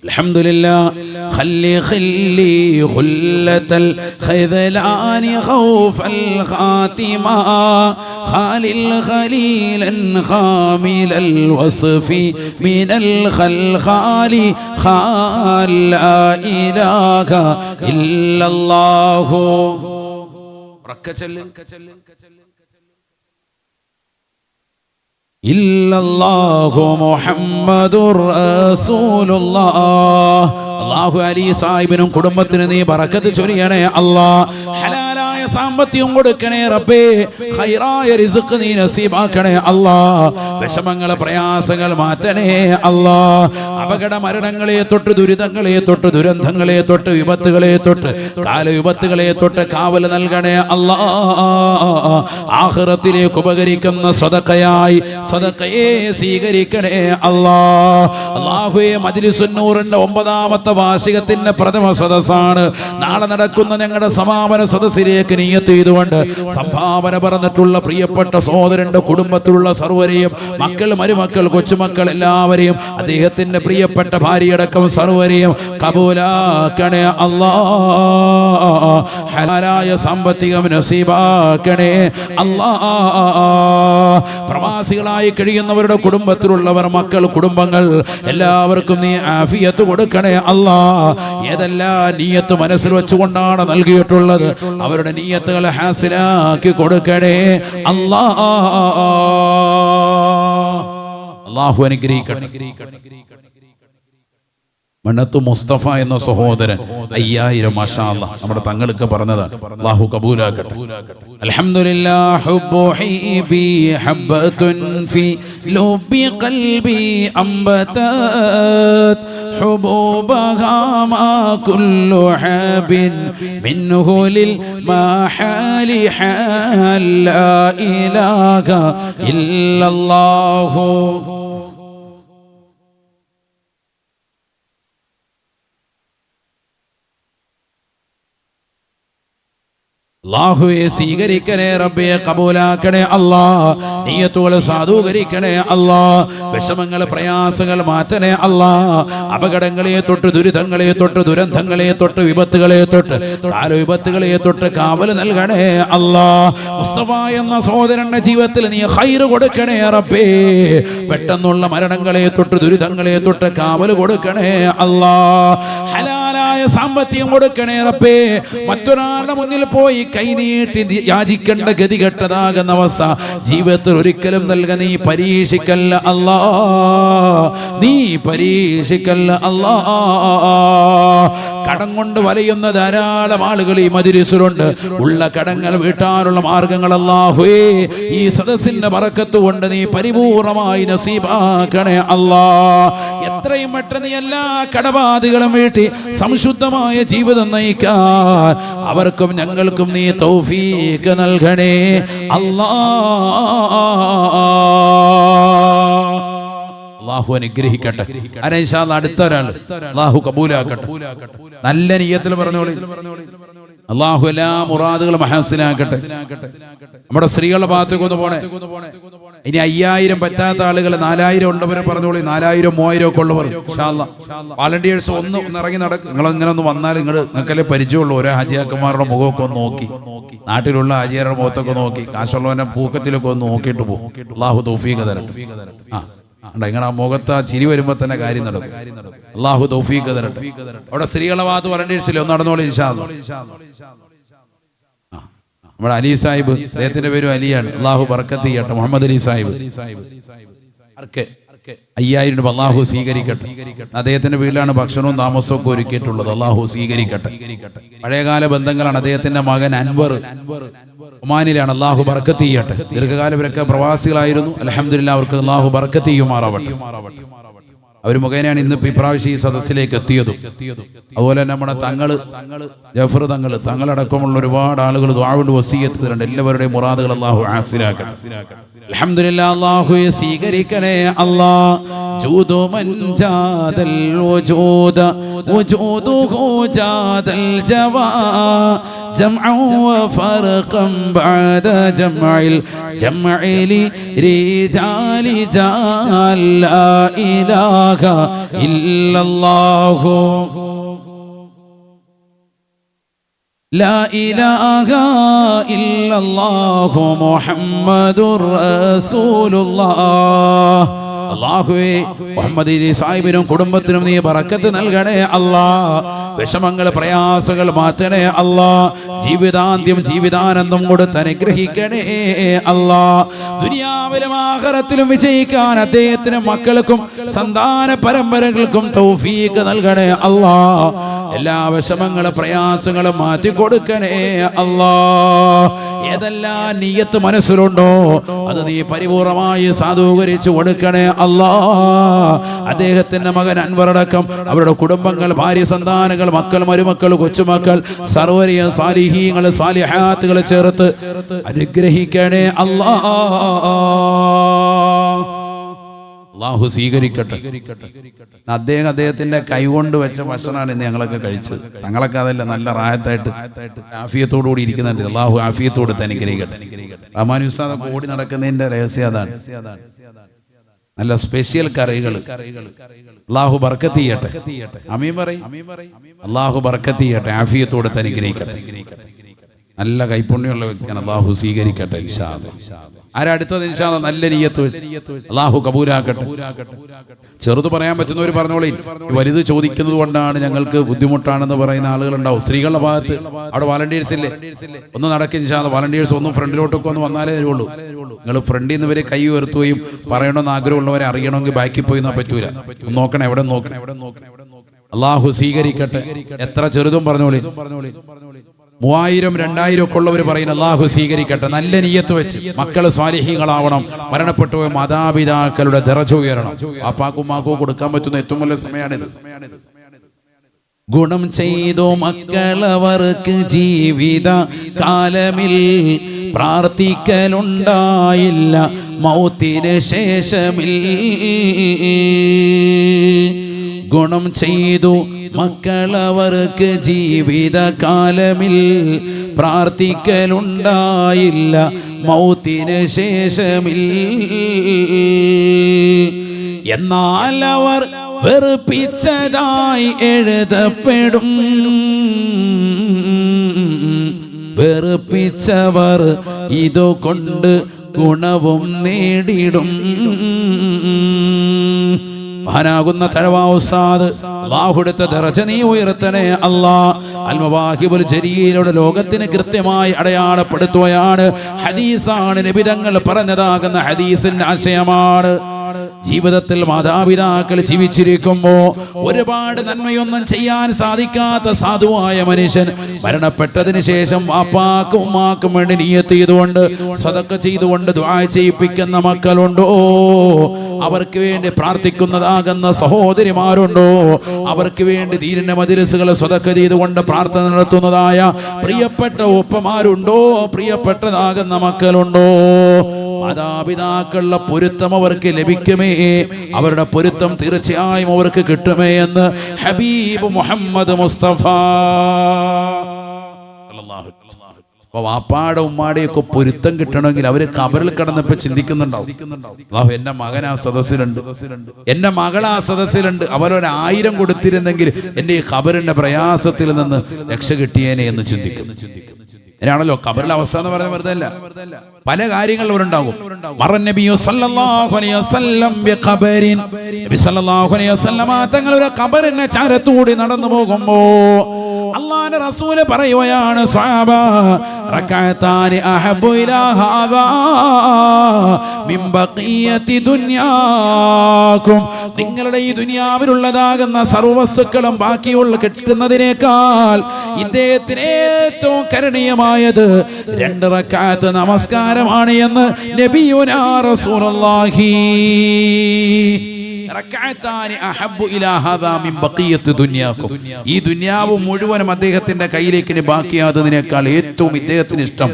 അൽഹംദുലില്ലാഹ്. ഖല്ലി ഖല്ലി ഖുല്ലതൽ ഖൈദലാനി ഖൗഫൽ ഖാതിമ ഖാലിൽ ഖലീലൻ ഖാമിലൽ വസ്ഫി മിനൽ ഖൽഖാലി ഖാൽ ലാ ഇലാഹ ഇല്ലല്ലാഹു. ഇല്ലല്ലാഹു മുഹമ്മദുർ റസൂലുള്ളാഹ്. അല്ലാഹു അലി സാഹിബിനും കുടുംബത്തിനും നീ ബറക്കത്ത് ചൊരിയണേ അല്ലാഹ്. ഹലാലായ സാമ്പത്തികം കൊടുക്കണേ റബ്ബേ. ഖൈറായ റിസ്ക് നീ നസീബാക്കണേ അല്ലാഹ്. വിഷമങ്ങളെ പ്രയാസങ്ങൾ മാറ്റണേ അല്ലാഹ്. അപകട മരണങ്ങളെ തൊട്ട്, ദുരിതങ്ങളെ തൊട്ട്, ദുരന്തങ്ങളെ തൊട്ട്, വിപത്തുകളെ തൊട്ട്, കാലവിപത്തുകളെ തൊട്ട് കാവൽ നൽകണേ അല്ലാഹ്. ആഖിറത്തിലേക്ക് ഉപകരിക്കുന്ന സദഖയായി സദഖയെ സ്വീകരിക്കണേ അല്ലാഹ്. അല്ലാഹുവേ, മജ്‌ലിസുൻ നൂറിന്റെ 9ാമത്തെ വാർഷികത്തിന്റെ പ്രഥമ സദസ്സാണ്. നാളെ നടക്കുന്ന ഞങ്ങളുടെ സമാപന സദസ്സിലേക്ക് നിയ്യത്ത് ചെയ്തുകൊണ്ട് സംഭാവന പറഞ്ഞിട്ടുള്ള പ്രിയപ്പെട്ട സഹോദരന്റെ കുടുംബത്തിലുള്ള സർവരെയും, മക്കൾ, മരുമക്കൾ, കൊച്ചുമക്കൾ എല്ലാവരെയും, അദ്ദേഹത്തിന്റെ പ്രിയപ്പെട്ട ഭാര്യയടക്കം സർവരെയും കബൂലാക്കണേ അല്ലാഹ്. ഹലാലായ സാമ്പത്തികം നസീബാക്കണേ അല്ലാഹ്. പ്രവാസികളായി കഴിയുന്നവരുടെ കുടുംബത്തിലുള്ളവർ, മക്കൾ, കുടുംബങ്ങൾ എല്ലാവർക്കും നീ ആഫിയത്ത് കൊടുക്കണേ അല്ലാഹ്. ഏതെല്ലാം നിയ്യത്ത് മനസ്സിൽ വെച്ചുകൊണ്ടാണ് നൽകിയിട്ടുള്ളത് അവരുടെ നിയ്യത്തുകൾ ഹാസിലാക്കി കൊടുക്കണേ അല്ലാഹ്. അല്ലാഹു അനുഗ്രഹിക്കട്ടെ. മണ്ണത്തു മുസ്തഫ എന്ന സഹോദരൻ 5000 മാഷാ അല്ലാഹ് നമ്മുടെ തങ്ങൾക്ക് പറഞ്ഞതാണ്. അല്ലാഹു കബൂലാക്കട്ടെ. അൽഹംദുലില്ലാഹ്. ഹുബ്ബു ഹീബി ഹബ്ബത്തുൻ ഫി ലുബി ഖൽബി അംബതത് حبوبها ما كل حاب منه للمحال حال لا إله إلا الله. അല്ലാഹുവേ, സ്വീകരിക്കണേ റബ്ബേ, കബൂലാക്കണേ അല്ലാഹ്. നിയ്യത്തുകൾ സാധൂകരിക്കണേ അല്ലാഹ്. വിഷമങ്ങൾ, പ്രയാസങ്ങൾ മാറ്റണേ അല്ലാഹ്. അപകടങ്ങളെ തൊട്ട്, ദുരിതങ്ങളെ തൊട്ട്, ദുരന്തങ്ങളെ തൊട്ട്, വിപത്തുകളെ തൊട്ട്, കാലവിപത്തുകളെ തൊട്ട് കാവൽ നൽകണേ അല്ലാഹ്. മുസ്തഫ എന്ന സഹോദരന്റെ ജീവിതത്തിൽ നീ ഖൈർ കൊടുക്കണേ റബ്ബേ. പെട്ടെന്നുള്ള മരണങ്ങളെ തൊട്ട്, ദുരിതങ്ങളെ തൊട്ട് കാവൽ കൊടുക്കണേ അല്ലാഹ്. ഹലാലായ സാമ്പത്തികം കൊടുക്കണേ റബ്ബേ. മറ്റൊരാളുടെ മുന്നിൽ പോയി കൈനീട്ടി യാചിക്കേണ്ട ഗതികെട്ടതാകുന്ന അവസ്ഥ ജീവിതത്തിൽ ഒരിക്കലും നൽകാൻ നീ പരീക്ഷിക്കല്ല അല്ലാഹ്. നീ പരീക്ഷിക്കല്ല അല്ലാഹ്. കടം കൊണ്ട് വലയുന്ന ധാരാളം ആളുകൾ ഈ മജ്‌ലിസിലുണ്ട്. ഉള്ള കടങ്ങൾ വീട്ടാനുള്ള മാർഗങ്ങൾ അല്ലാഹുവേ ഈ സദസ്സിന്റെ ബറക്കത്ത് കൊണ്ട് നീ പരിപൂർണമായി നസീബാക്കണേ അല്ലാഹ്. എത്രയും പെട്ടെന്ന് എല്ലാ കടബാധകളും വീട്ടി സംശുദ്ധമായ ജീവിതം നയിക്കാൻ അവർക്കും ഞങ്ങൾക്കും നീ തൗഫീഖ് നൽകണേ അല്ലാഹ്. അല്ലാഹു അനുഗ്രഹിക്കട്ടെ. അടുത്ത ഒരാൾ അല്ലാഹു കബൂലാക്കട്ടെ. നല്ല നിയ്യത്തിൽ പറഞ്ഞോളി. അല്ലാഹു എല്ലാ മുറാദുകളും ഹസനാക്കട്ടെ. നമ്മുടെ സ്ത്രീകളുടെ ഭാഗത്തേക്ക് ഒന്ന് പോണേ. ഇനി 5000 പറ്റാത്ത ആളുകൾ 4000 ഉള്ളവരെ പറഞ്ഞോളി. 4000 3000 ഒക്കെ ഉള്ളവർ വാളണ്ടിയേഴ്സ് ഒന്ന് ഇറങ്ങി നടക്കും. നിങ്ങൾ ഇങ്ങനെ ഒന്ന് വന്നാൽ നിങ്ങൾക്കല്ലേ പരിചയമുള്ളൂ. ഓരോ ഹാജിയാക്കന്മാരുടെ മുഖമൊക്കെ ഒന്ന് നോക്കി, നാട്ടിലുള്ള ഹാജിയാരുടെ മുഖത്തൊക്കെ നോക്കി, കാശുള്ളവന്റെ പൂക്കത്തിലൊക്കെ ഒന്ന് നോക്കിയിട്ട് പോകും. അല്ലാഹു തൗഫീഖ് തരട്ടെ. നിങ്ങളുടെ ആ മുഖത്ത് ആ ചിരി വരുമ്പോ തന്നെ കാര്യം നടക്കും. അല്ലാഹു തൗഫീഖ് തരട്ടെ. അവിടെ സ്ത്രീകളുടെ ഭാഗത്ത് വാളണ്ടിയേഴ്സിലെ ഒന്ന് നടന്നോളി ഇൻഷാ അല്ലാഹ്. നമ്മുടെ അലി സാഹിബ്, അദ്ദേഹത്തിന്റെ പേരും അലിയാണ്. അല്ലാഹു ബർക്കത്ത് ചെയ്യട്ടെ. മുഹമ്മദ് അലി സാഹിബ് 5000 രൂപ അല്ലാഹു സ്വീകരിക്കട്ടെ. അദ്ദേഹത്തിന്റെ വീട്ടിലാണ് ഭക്ഷണവും താമസവും ഒക്കെ ഒരുക്കിയിട്ടുള്ളത്. അല്ലാഹു സ്വീകരിക്കട്ടെ. പഴയകാല ബന്ധങ്ങളാണ്. അദ്ദേഹത്തിന്റെ മകൻ അൻവർ ഒമാനിലാണ്. അല്ലാഹു ബർക്കത്ത് ചെയ്യട്ടെ. ദീർഘകാലം ഇവരൊക്കെ പ്രവാസികളായിരുന്നു. അൽഹംദുലില്ലാഹ് അവർക്ക് അല്ലാഹു ബർക്കത്ത് ചെയ്യുമാറാവട്ടെ. അവർ മുഖേനയാണ് ഇന്നിപ്പോൾ ഇപ്രാവശ്യം ഈ സദസ്സിലേക്ക് എത്തിയതും. അതുപോലെ തന്നെ നമ്മുടെ ജഫർ തങ്ങളടക്കമുള്ള ഒരുപാട് ആളുകൾ ദുആ കൊണ്ട് വസിയത്ത് തരുന്നുണ്ട്. എല്ലാവരുടെയും മുറാദുകൾ അല്ലാഹു ആസിലാക്കട്ടെ. അൽഹംദുലില്ലാഹ്, അല്ലാഹുവേ സ്വീകരിക്കണേ അല്ലാഹ്. ജൂദു മൻ ജാദൽ വജൂദ വജൂദുഹു ജാദൽ ജവാ جمعا وفرقا بعد جمع الجمع لرجال جال لا إله إلا الله لا إله إلا الله محمد رسول الله. അല്ലാഹുവേ മുഹമ്മദ് സാഹിബിനും കുടുംബത്തിനും നീ ബറക്കത്ത് നൽകണേ അല്ലാ. വിഷമങ്ങൾ പ്രയാസങ്ങൾ മാറ്റണേ അല്ലാ. ജീവിതാന്ത്യം ജീവിതാനന്ദം കൊടുത്ത് അനുഗ്രഹിക്കണേ അല്ലാ. ദുനിയാവിലും ആഖിറത്തിലും വിജയിക്കാൻ അദ്ദേഹത്തിനും മക്കൾക്കും സന്താന പരമ്പരകൾക്കും തൗഫീഖ് നൽകണേ അല്ലാ. എല്ലാ വിഷമങ്ങളും പ്രയാസങ്ങളും മാറ്റി കൊടുക്കണേ അല്ലാ. ഏതെല്ലാം നിയ്യത്ത് മനസ്സിലുണ്ടോ അത് നീ പരിപൂർണമായി സാധൂകരിച്ചു കൊടുക്കണേ അല്ലാ. അദ്ദേഹത്തിന്റെ മകൻ അൻവറടക്കം അവരുടെ കുടുംബങ്ങൾ, ഭാര്യ, സന്താനങ്ങൾ, മക്കൾ, മരുമക്കൾ, കൊച്ചുമക്കൾ, സർവ്വരിയ സാലിഹീങ്ങൾ, സാലിഹാത്തുകൾ ചേർത്ത് അനുഗ്രഹിക്കണേ അല്ലാ. അല്ലാഹു സ്വീകരിക്കട്ടെ. അദ്ദേഹത്തിന്റെ കൈകൊണ്ട് വെച്ച ഭക്ഷണമാണ് ഇന്ന് ഞങ്ങളൊക്കെ കഴിച്ചത്. ഞങ്ങളൊക്കെ അതല്ല നല്ല റാഹത്തായിട്ട് ആഫിയത്തോടു കൂടി ഇരിക്കുന്നുണ്ട്. അല്ലാഹു ആഫിയത്തോട് അനുഗ്രഹിക്കട്ടെ. റഹ്മാൻ ഉസ്താദ് ഓടി നടക്കുന്നതിന്റെ രഹസ്യം അതാണ്. നല്ല സ്പെഷ്യൽ കറികൾ. അല്ലാഹു ബർക്കത്ത് ചെയ്യട്ടെ. ആമീൻ പറയും. അല്ലാഹു ബർക്കത്ത് ചെയ്യട്ടെ. ആഫിയത്തോട് അനുഗ്രഹിക്കട്ടെ. നല്ല കൈപുണ്യമുള്ള വ്യക്തിയാണ്. അല്ലാഹു സ്വീകരിക്കട്ടെ ഇൻഷാ അല്ലാഹ്. ആരടുത്തത് ഇൻഷാ അല്ലാഹ് നല്ല നിയ്യത്ത് അല്ലാഹു കബൂലാക്കട്ടെ. ചെറുത് പറയാൻ പറ്റുന്നവർ പറഞ്ഞോളി. വലുത് ചോദിക്കുന്നത് കൊണ്ടാണ് ഞങ്ങൾക്ക് ബുദ്ധിമുട്ടാണെന്ന് പറയുന്ന ആളുകളുണ്ടാവും. സ്ത്രീകളുടെ ഭാഗത്ത് അവിടെ വാലണ്ടിയേഴ്സ് ഇല്ലേ? ഒന്ന് നടക്കും ഇൻഷാ അല്ലാഹ്. വാലണ്ടിയേഴ്സ് ഒന്നും ഫ്രണ്ടിലോട്ടൊക്കെ ഒന്ന് വന്നാലേ തരുള്ളൂ. നിങ്ങൾ ഫ്രണ്ടിൽ നിന്ന് ഇവരെ കൈ ഉയർത്തുകയും പറയണമെന്ന് ആഗ്രഹമുള്ളവരെ അറിയണമെങ്കിൽ ബാക്കിൽ പോയി പറ്റൂല. നോക്കണം, എവിടെ നോക്കണം. അല്ലാഹു സ്വീകരിക്കട്ടെ. എത്ര ചെറുതും പറഞ്ഞോളി. 3000, 2000 ഒക്കെ ഉള്ളവർ പറയുന്നത് അല്ലാഹു സ്വീകരിക്കട്ടെ. നല്ല നിയ്യത്ത് വെച്ച് മക്കൾ സ്വാലിഹീങ്ങളാവണം. മരണപ്പെട്ടുപോയ മാതാപിതാക്കളുടെ ദറജ ഉയരണം. അപ്പാക്കും മാക്കും കൊടുക്കാൻ പറ്റുന്ന ഏറ്റവും വലിയ സമയമാണിത്. ഗുണം ചെയ്തു മക്കളവർക്ക് ജീവിത കാലമിൽ പ്രാർത്ഥിക്കലുണ്ടായില്ല മൗത്തിന് ശേഷമിൽ. ഗുണം ചെയ്തു മക്കളവർക്ക് ജീവിതകാലമിൽ പ്രാർത്ഥിക്കലുണ്ടായില്ല മൗത്തിന് ശേഷമിൽ. എന്നാൽ അവർ വെറുപ്പിച്ചതായി എഴുതപ്പെടും. വെറുപ്പിച്ചവർ ഇതുകൊണ്ട് ഗുണവും നേടിടും. മഹാനാകുന്ന തഴവാ ഉസ്താദ് അല്ലാഹുവിന്റെ ദറജ നീ ഉയർത്തണേ അല്ലാ. അൽ മവാഹിബുൽ ജലീലയുടെ ലോകത്തിന് കൃത്യമായി അടയാളപ്പെടുത്തുകയാണ്. ഹദീസാണ്, നബി തങ്ങൾ പറഞ്ഞതാകുന്ന ഹദീസിന്റെ ആശയമാണ്. ജീവിതത്തിൽ മാതാപിതാക്കൾ ജീവിച്ചിരിക്കുമ്പോ ഒരുപാട് നന്മയൊന്നും ചെയ്യാൻ സാധിക്കാത്ത സാധുവായ മനുഷ്യൻ മരണപ്പെട്ടതിന് ശേഷം വാപ്പാക്കും ഉമ്മാക്കും വേണ്ടി നിയ്യത്ത് ചെയ്തുകൊണ്ട് സദഖ ചെയ്തുകൊണ്ട് ദുആ ചെയ്യിപ്പിക്കുന്ന മക്കളുണ്ടോ? അവർക്ക് വേണ്ടി പ്രാർത്ഥിക്കുന്നതാകുന്ന സഹോദരിമാരുണ്ടോ? അവർക്ക് വേണ്ടി ദീനിന്റെ മജ്‌ലിസുകൾ സദഖ ചെയ്തുകൊണ്ട് പ്രാർത്ഥന നടത്തുന്നതായ പ്രിയപ്പെട്ട ഉപ്പമാരുണ്ടോ? പ്രിയപ്പെട്ടതാകുന്ന മക്കളുണ്ടോ? മാതാപിതാക്കളുടെ പൊരുത്തം അവർക്ക് ലഭിക്കുമേ, അവരുടെ പൊരുത്തം തീർച്ചയായും അവർക്ക് കിട്ടുമേ എന്ന് ഹബീബ് മുഹമ്മദ് മുസ്തഫ. അപ്പൊ വാപ്പാടെ ഉമ്മാടെയൊക്കെ പൊരുത്തം കിട്ടണമെങ്കിൽ അവര് ഖബറിൽ കിടന്നപ്പോ ചിന്തിക്കുന്നുണ്ടാവും, അല്ലാഹു എന്റെ മകൻ ആ സദസ്സിലുണ്ട്, എന്റെ മകൾ ആ സദസ്സിലുണ്ട്, അവരൊരു1000 കൊടുത്തിരുന്നെങ്കിൽ എന്റെ ഈ ഖബറിന്റെ പ്രയാസത്തിൽ നിന്ന് രക്ഷ കിട്ടിയേനെ എന്ന് ചിന്തിക്കും. ഇതിനാണല്ലോ ഖബറിലെ അവസ്ഥ എന്ന് പറയുന്നത്. വെറുതെ അല്ല, പല കാര്യങ്ങളും അവരുണ്ടാകും. തങ്ങളുടെ ഖബറിന്റെ ചാരത്തൂടി നടന്നു പോകുമ്പോ അല്ലാഹുവിന്റെ റസൂല് പറയുകയാണ്, സ്വഹാബ റകഅതാനി അഹബ്ബു ഇലാ ഹാദാ മിൻ ബഖിയതി ദുനിയാകും. നിങ്ങളുടെ ഈ ദുനിയാവിലുള്ളതാകുന്ന സർവ്വവസ്തുക്കളും ബാക്കിയുള്ള കിട്ടുന്നതിനേക്കാൾ ഇദ്ദേഹത്തിന് ഏറ്റവും കരണീയമായത് 2 റക്അത്ത് നമസ്കാരമാണ് എന്ന് നബിയുനാ റസൂലുള്ളാഹി. റക്അത്താനി അഹബ്ബു ഇലാ ഹാദാ മിൻ ബഖിയത്തി ദുനിയാകും. ഈ ദുനിയാവ് മുഴുവനും അദ്ദേഹത്തിന്റെ കയ്യിലേക്ക് ബാക്കിയാകുന്നതിനേക്കാൾ ഏറ്റവും ഇദ്ദേഹത്തിന് ഇഷ്ടം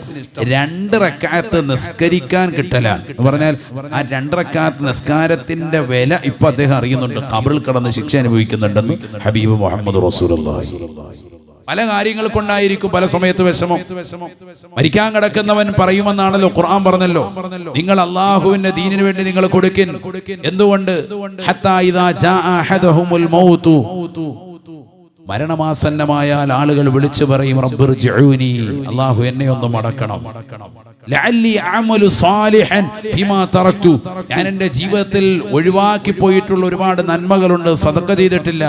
2 റക്അത്ത് നിസ്കരിക്കാൻ കിട്ടലാണ് എന്ന് പറഞ്ഞാൽ ആ 2 റക്അത്ത് നിസ്കാരത്തിന്റെ വില ഇപ്പൊ അദ്ദേഹം അറിയുന്നുണ്ട്. ഖബറിൽ കിടന്ന് ശിക്ഷ അനുഭവിക്കുന്നുണ്ടെന്ന് ഹബീബ് മുഹമ്മദ് റസൂലുള്ളാഹി. പല കാര്യങ്ങൾ കൊണ്ടായിരിക്കും പല സമയത്ത് വിഷമം. മരിക്കാൻ കിടക്കുന്നവൻ പറയുമെന്നാണല്ലോ ഖുർആൻ പറഞ്ഞല്ലോ, നിങ്ങൾ അല്ലാഹുവിന്റെ ദീനിനു വേണ്ടി നിങ്ങൾ കൊടുക്കിൻ. എന്തുകൊണ്ട്? ഹത്താ ഇദാ ജാഅ അഹദഹുൽ മൗതു, മരണമാസന്നമായാൽ ആളുകൾ വിളിച്ചു പറയും റബ്ബിർജിഊനി, അല്ലാഹു എന്നെ ഒന്ന് മടക്കണം. ലഅല്ലി അഅമലു സാലിഹൻ ഫിമാ തറക്തു, ഞാൻ എൻ്റെ ജീവിതത്തിൽ ഒഴിവാക്കി പോയിട്ടുള്ള ഒരുപാട് നന്മകളുണ്ട്. സദഖ ചെയ്തിട്ടില്ല,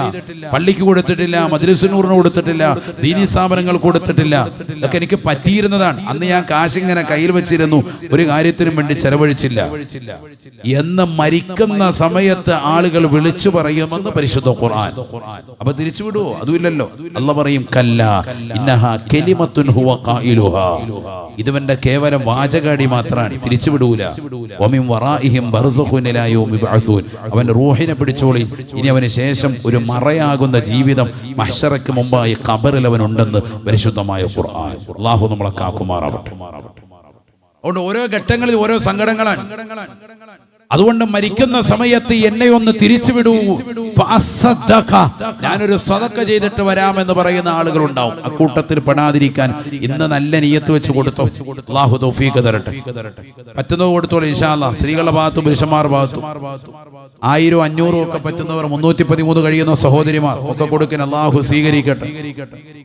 പള്ളിക്ക് കൊടുത്തിട്ടില്ല, മദ്രസനൂറിന് കൊടുത്തിട്ടില്ല, ദീനി സ്ഥാപനങ്ങൾ കൊടുത്തിട്ടില്ല. ഇതൊക്കെ എനിക്ക് പറ്റിയിരുന്നതാണ്. അന്ന് ഞാൻ കാശിങ്ങനെ കയ്യിൽ വെച്ചിരുന്നു, ഒരു കാര്യത്തിനും വേണ്ടി ചെലവഴിച്ചില്ല എന്ന് മരിക്കുന്ന സമയത്ത് ആളുകൾ വിളിച്ചു പറയുമെന്ന് പരിശുദ്ധ ഖുർആൻ. അപ്പൊ തിരിച്ചു വിടുവോ? അതുമില്ലല്ലോ. അല്ലാഹു പറയും കല്ലാ ഇന്നഹാ കലിമത്തുൻ ഹുവ ഖായിലുഹാ, ഇതുവന്റെ കേവലം വാചകാടി മാത്രമാണ്, തിരിച്ചുവിടൂല. വമിൻ വറാഇഹിം ബർസഖുൻ ഇലാ യൗമി യബ്അസൂൻ, അവന്റെ റൂഹിനെ പിടിച്ചോളി, ഇനി അവന് ശേഷം ഒരു മറയാകുന്ന ജീവിതം മഹ്ശറയ്ക്ക് മുമ്പായി ഖബറിൽ അവനുണ്ടെന്ന് പരിശുദ്ധമായ ഖുർആൻ. അല്ലാഹു നമ്മളെ കാക്കുമാറാവട്ടെ. അതുകൊണ്ട് ഓരോ ഘട്ടങ്ങളിൽ ഓരോ സങ്കടങ്ങളാണ്. അതുകൊണ്ട് മരിക്കുന്ന സമയത്ത് എന്നെ ഒന്ന് തിരിച്ചുവിടൂ, ഞാനൊരു സദഖ ചെയ്തിട്ട് വരാമെന്ന് പറയുന്ന ആളുകൾ ഉണ്ടാവും. അക്കൂട്ടത്തിൽ പെടാതിരിക്കാൻ ഇന്ന് നല്ല നിയ്യത്ത് വെച്ച് കൊടുത്തോ. അല്ലാഹു തൗഫീഖ് തരട്ടെ. പറ്റുന്നത് കൊടുത്തോളൂ ഇൻഷാ അല്ലാഹ്. സ്ത്രീകളുടെ ഭാഗത്തും പുരുഷന്മാരുടെ ഭാഗത്തും 1000 500 ഒക്കെ പറ്റുന്നവർ, 313 കഴിയുന്ന സഹോദരിമാർ ഒക്കെ കൊടുക്കാൻ അല്ലാഹു സ്വീകരിക്കട്ടെ.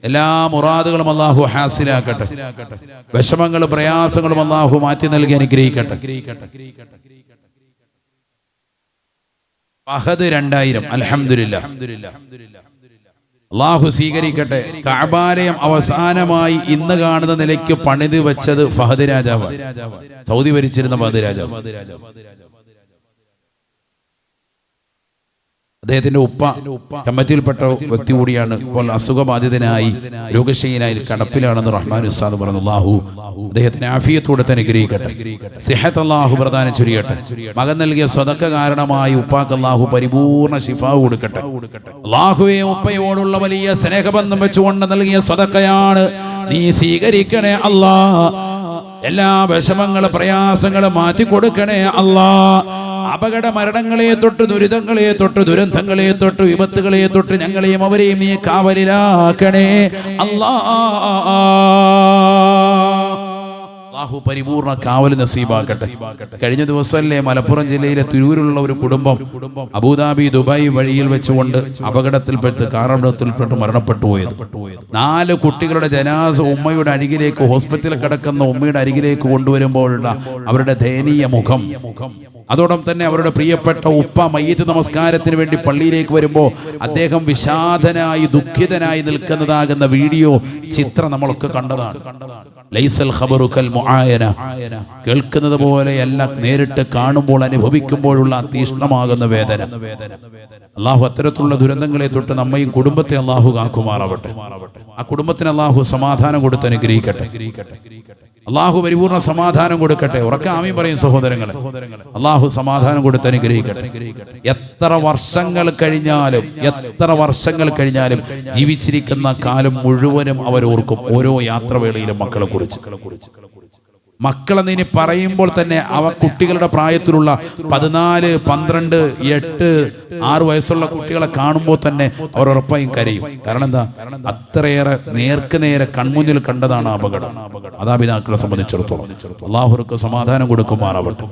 എല്ലാ മുറാദുകളും അല്ലാഹു ഹാസിലാക്കട്ടെ. വിഷമങ്ങളും പ്രയാസങ്ങളും അല്ലാഹു മാറ്റി നൽകി അനുഗ്രഹിക്കട്ടെ. ഫഹദ് 2000 അൽഹംദുലില്ലാഹ്, അല്ലാഹു സ്വീകരിക്കട്ടെ. കഅബാലയം അവസാനമായി ഇന്ന് കാണുന്ന നിലയ്ക്ക് പണിത് വെച്ചത് ഫഹദ് രാജാവ്, സൗദി ഭരിച്ചിരുന്ന ഫഹദ് രാജാവ്. അദ്ദേഹത്തിന്റെ ഉപ്പ കമ്മിറ്റിയിൽപ്പെട്ട വ്യക്തി കൂടിയാണ്. ഇപ്പോൾ അസുഖബാധിതനായി രോഗശയ്യനായി കടപ്പിലാണെന്ന് റഹ്മാൻ ഉസ്താദ് പറഞ്ഞു. അല്ലാഹു അദ്ദേഹത്തിന് ആഫിയത്ത് കൊടുത്ത് അനുഗ്രഹിക്കട്ടെ, സിഹത്ത് അല്ലാഹു പ്രദാനം ചൊരിയട്ടെ. മകൻ നൽകിയ സദഖ കാരണമായി ഉപ്പാക്ക് അല്ലാഹു പരിപൂർണ ശിഫാ കൊടുക്കട്ടെ. അല്ലാഹുവേ, ഉപ്പയോടുള്ള വലിയ സ്നേഹബന്ധം വെച്ചുകൊണ്ട് നൽകിയ സദഖയാണ്, നീ സ്വീകരിക്കണേ അല്ലാ. എല്ലാ വിഷമങ്ങളും പ്രയാസങ്ങളും മാറ്റി കൊടുക്കണേ അല്ലാ. അപകട മരണങ്ങളെ തൊട്ട്, ദുരിതങ്ങളെ തൊട്ട്, ദുരന്തങ്ങളെ തൊട്ട്, വിപത്തുകളെ തൊട്ട് ഞങ്ങളെയും അവരെയും നീ കാവലിലാക്കണേ അല്ലാ. അല്ലാഹു പരിപൂർണ കാവൽ നസീബാക്കട്ടെ. കഴിഞ്ഞ ദിവസമല്ലേ മലപ്പുറം ജില്ലയിലെ തിരൂരിലുള്ള ഒരു കുടുംബം അബുദാബി ദുബായ് വഴിയിൽ വെച്ചുകൊണ്ട് അപകടത്തിൽപ്പെട്ട് കാറപകടത്തിൽപ്പെട്ട് മരണപ്പെട്ടു പോയത്. 4 കുട്ടികളുടെ ജനാസ ഉമ്മയുടെ അരികിലേക്ക്, ഹോസ്പിറ്റലിൽ കിടക്കുന്ന ഉമ്മയുടെ അരികിലേക്ക് കൊണ്ടുവരുമ്പോഴുള്ള അവരുടെ ദയനീയ മുഖം, അതോടൊപ്പം തന്നെ അവരുടെ പ്രിയപ്പെട്ട ഉപ്പ മയ്യിത്ത് നമസ്കാരത്തിന് വേണ്ടി പള്ളിയിലേക്ക് വരുമ്പോൾ അദ്ദേഹം വിഷാദനായി ദുഃഖിതനായി നിൽക്കുന്നതാകുന്ന വീഡിയോ ചിത്രം നമ്മളൊക്കെ കണ്ടതാണ്. ലൈസൽ ഖബറു കൽ മുആയന, കേൾക്കുന്നത് പോലെയല്ല, നേരിട്ട് കാണുമ്പോൾ അനുഭവിക്കുമ്പോഴുള്ള തീഷ്ണമാകുന്ന വേദന. അല്ലാഹു അത്തരത്തിലുള്ള ദുരന്തങ്ങളെ തൊട്ട് നമ്മയും കുടുംബത്തെ അല്ലാഹു കാക്കുമാറാവട്ടെ. ആ കുടുംബത്തിന് അല്ലാഹു സമാധാനം കൊടുത്ത് അനുഗ്രഹിക്കട്ടെ. അല്ലാഹു പരിപൂർണ സമാധാനം കൊടുക്കട്ടെ. ഉറക്കെ ആമീൻ പറയും സഹോദരങ്ങളെ. അല്ലാഹു സമാധാനം കൊടുത്ത് അനുഗ്രഹിക്കട്ടെ. എത്ര വർഷങ്ങൾ കഴിഞ്ഞാലും ജീവിച്ചിരിക്കുന്ന കാലം മുഴുവനും അവരോർക്കും ഓരോ യാത്രവേളയിലും മക്കളെ കുറിച്ച്. മക്കളെന്ന് ഇനി പറയുമ്പോൾ തന്നെ അവ കുട്ടികളുടെ പ്രായത്തിലുള്ള 14, 12, 8, 6 വയസ്സുള്ള കുട്ടികളെ കാണുമ്പോൾ തന്നെ അവർ ഉറപ്പായും കരയും. കാരണം എന്താ? അത്രയേറെ നേർക്ക് നേരെ കൺമുന്നിൽ കണ്ടതാണ് അപകടം. മാതാപിതാക്കളെ സംബന്ധിച്ചിടത്തോളം അല്ലാഹുവിற்கு സമാധാനം കൊടുക്കുമാറാവട്ടെ.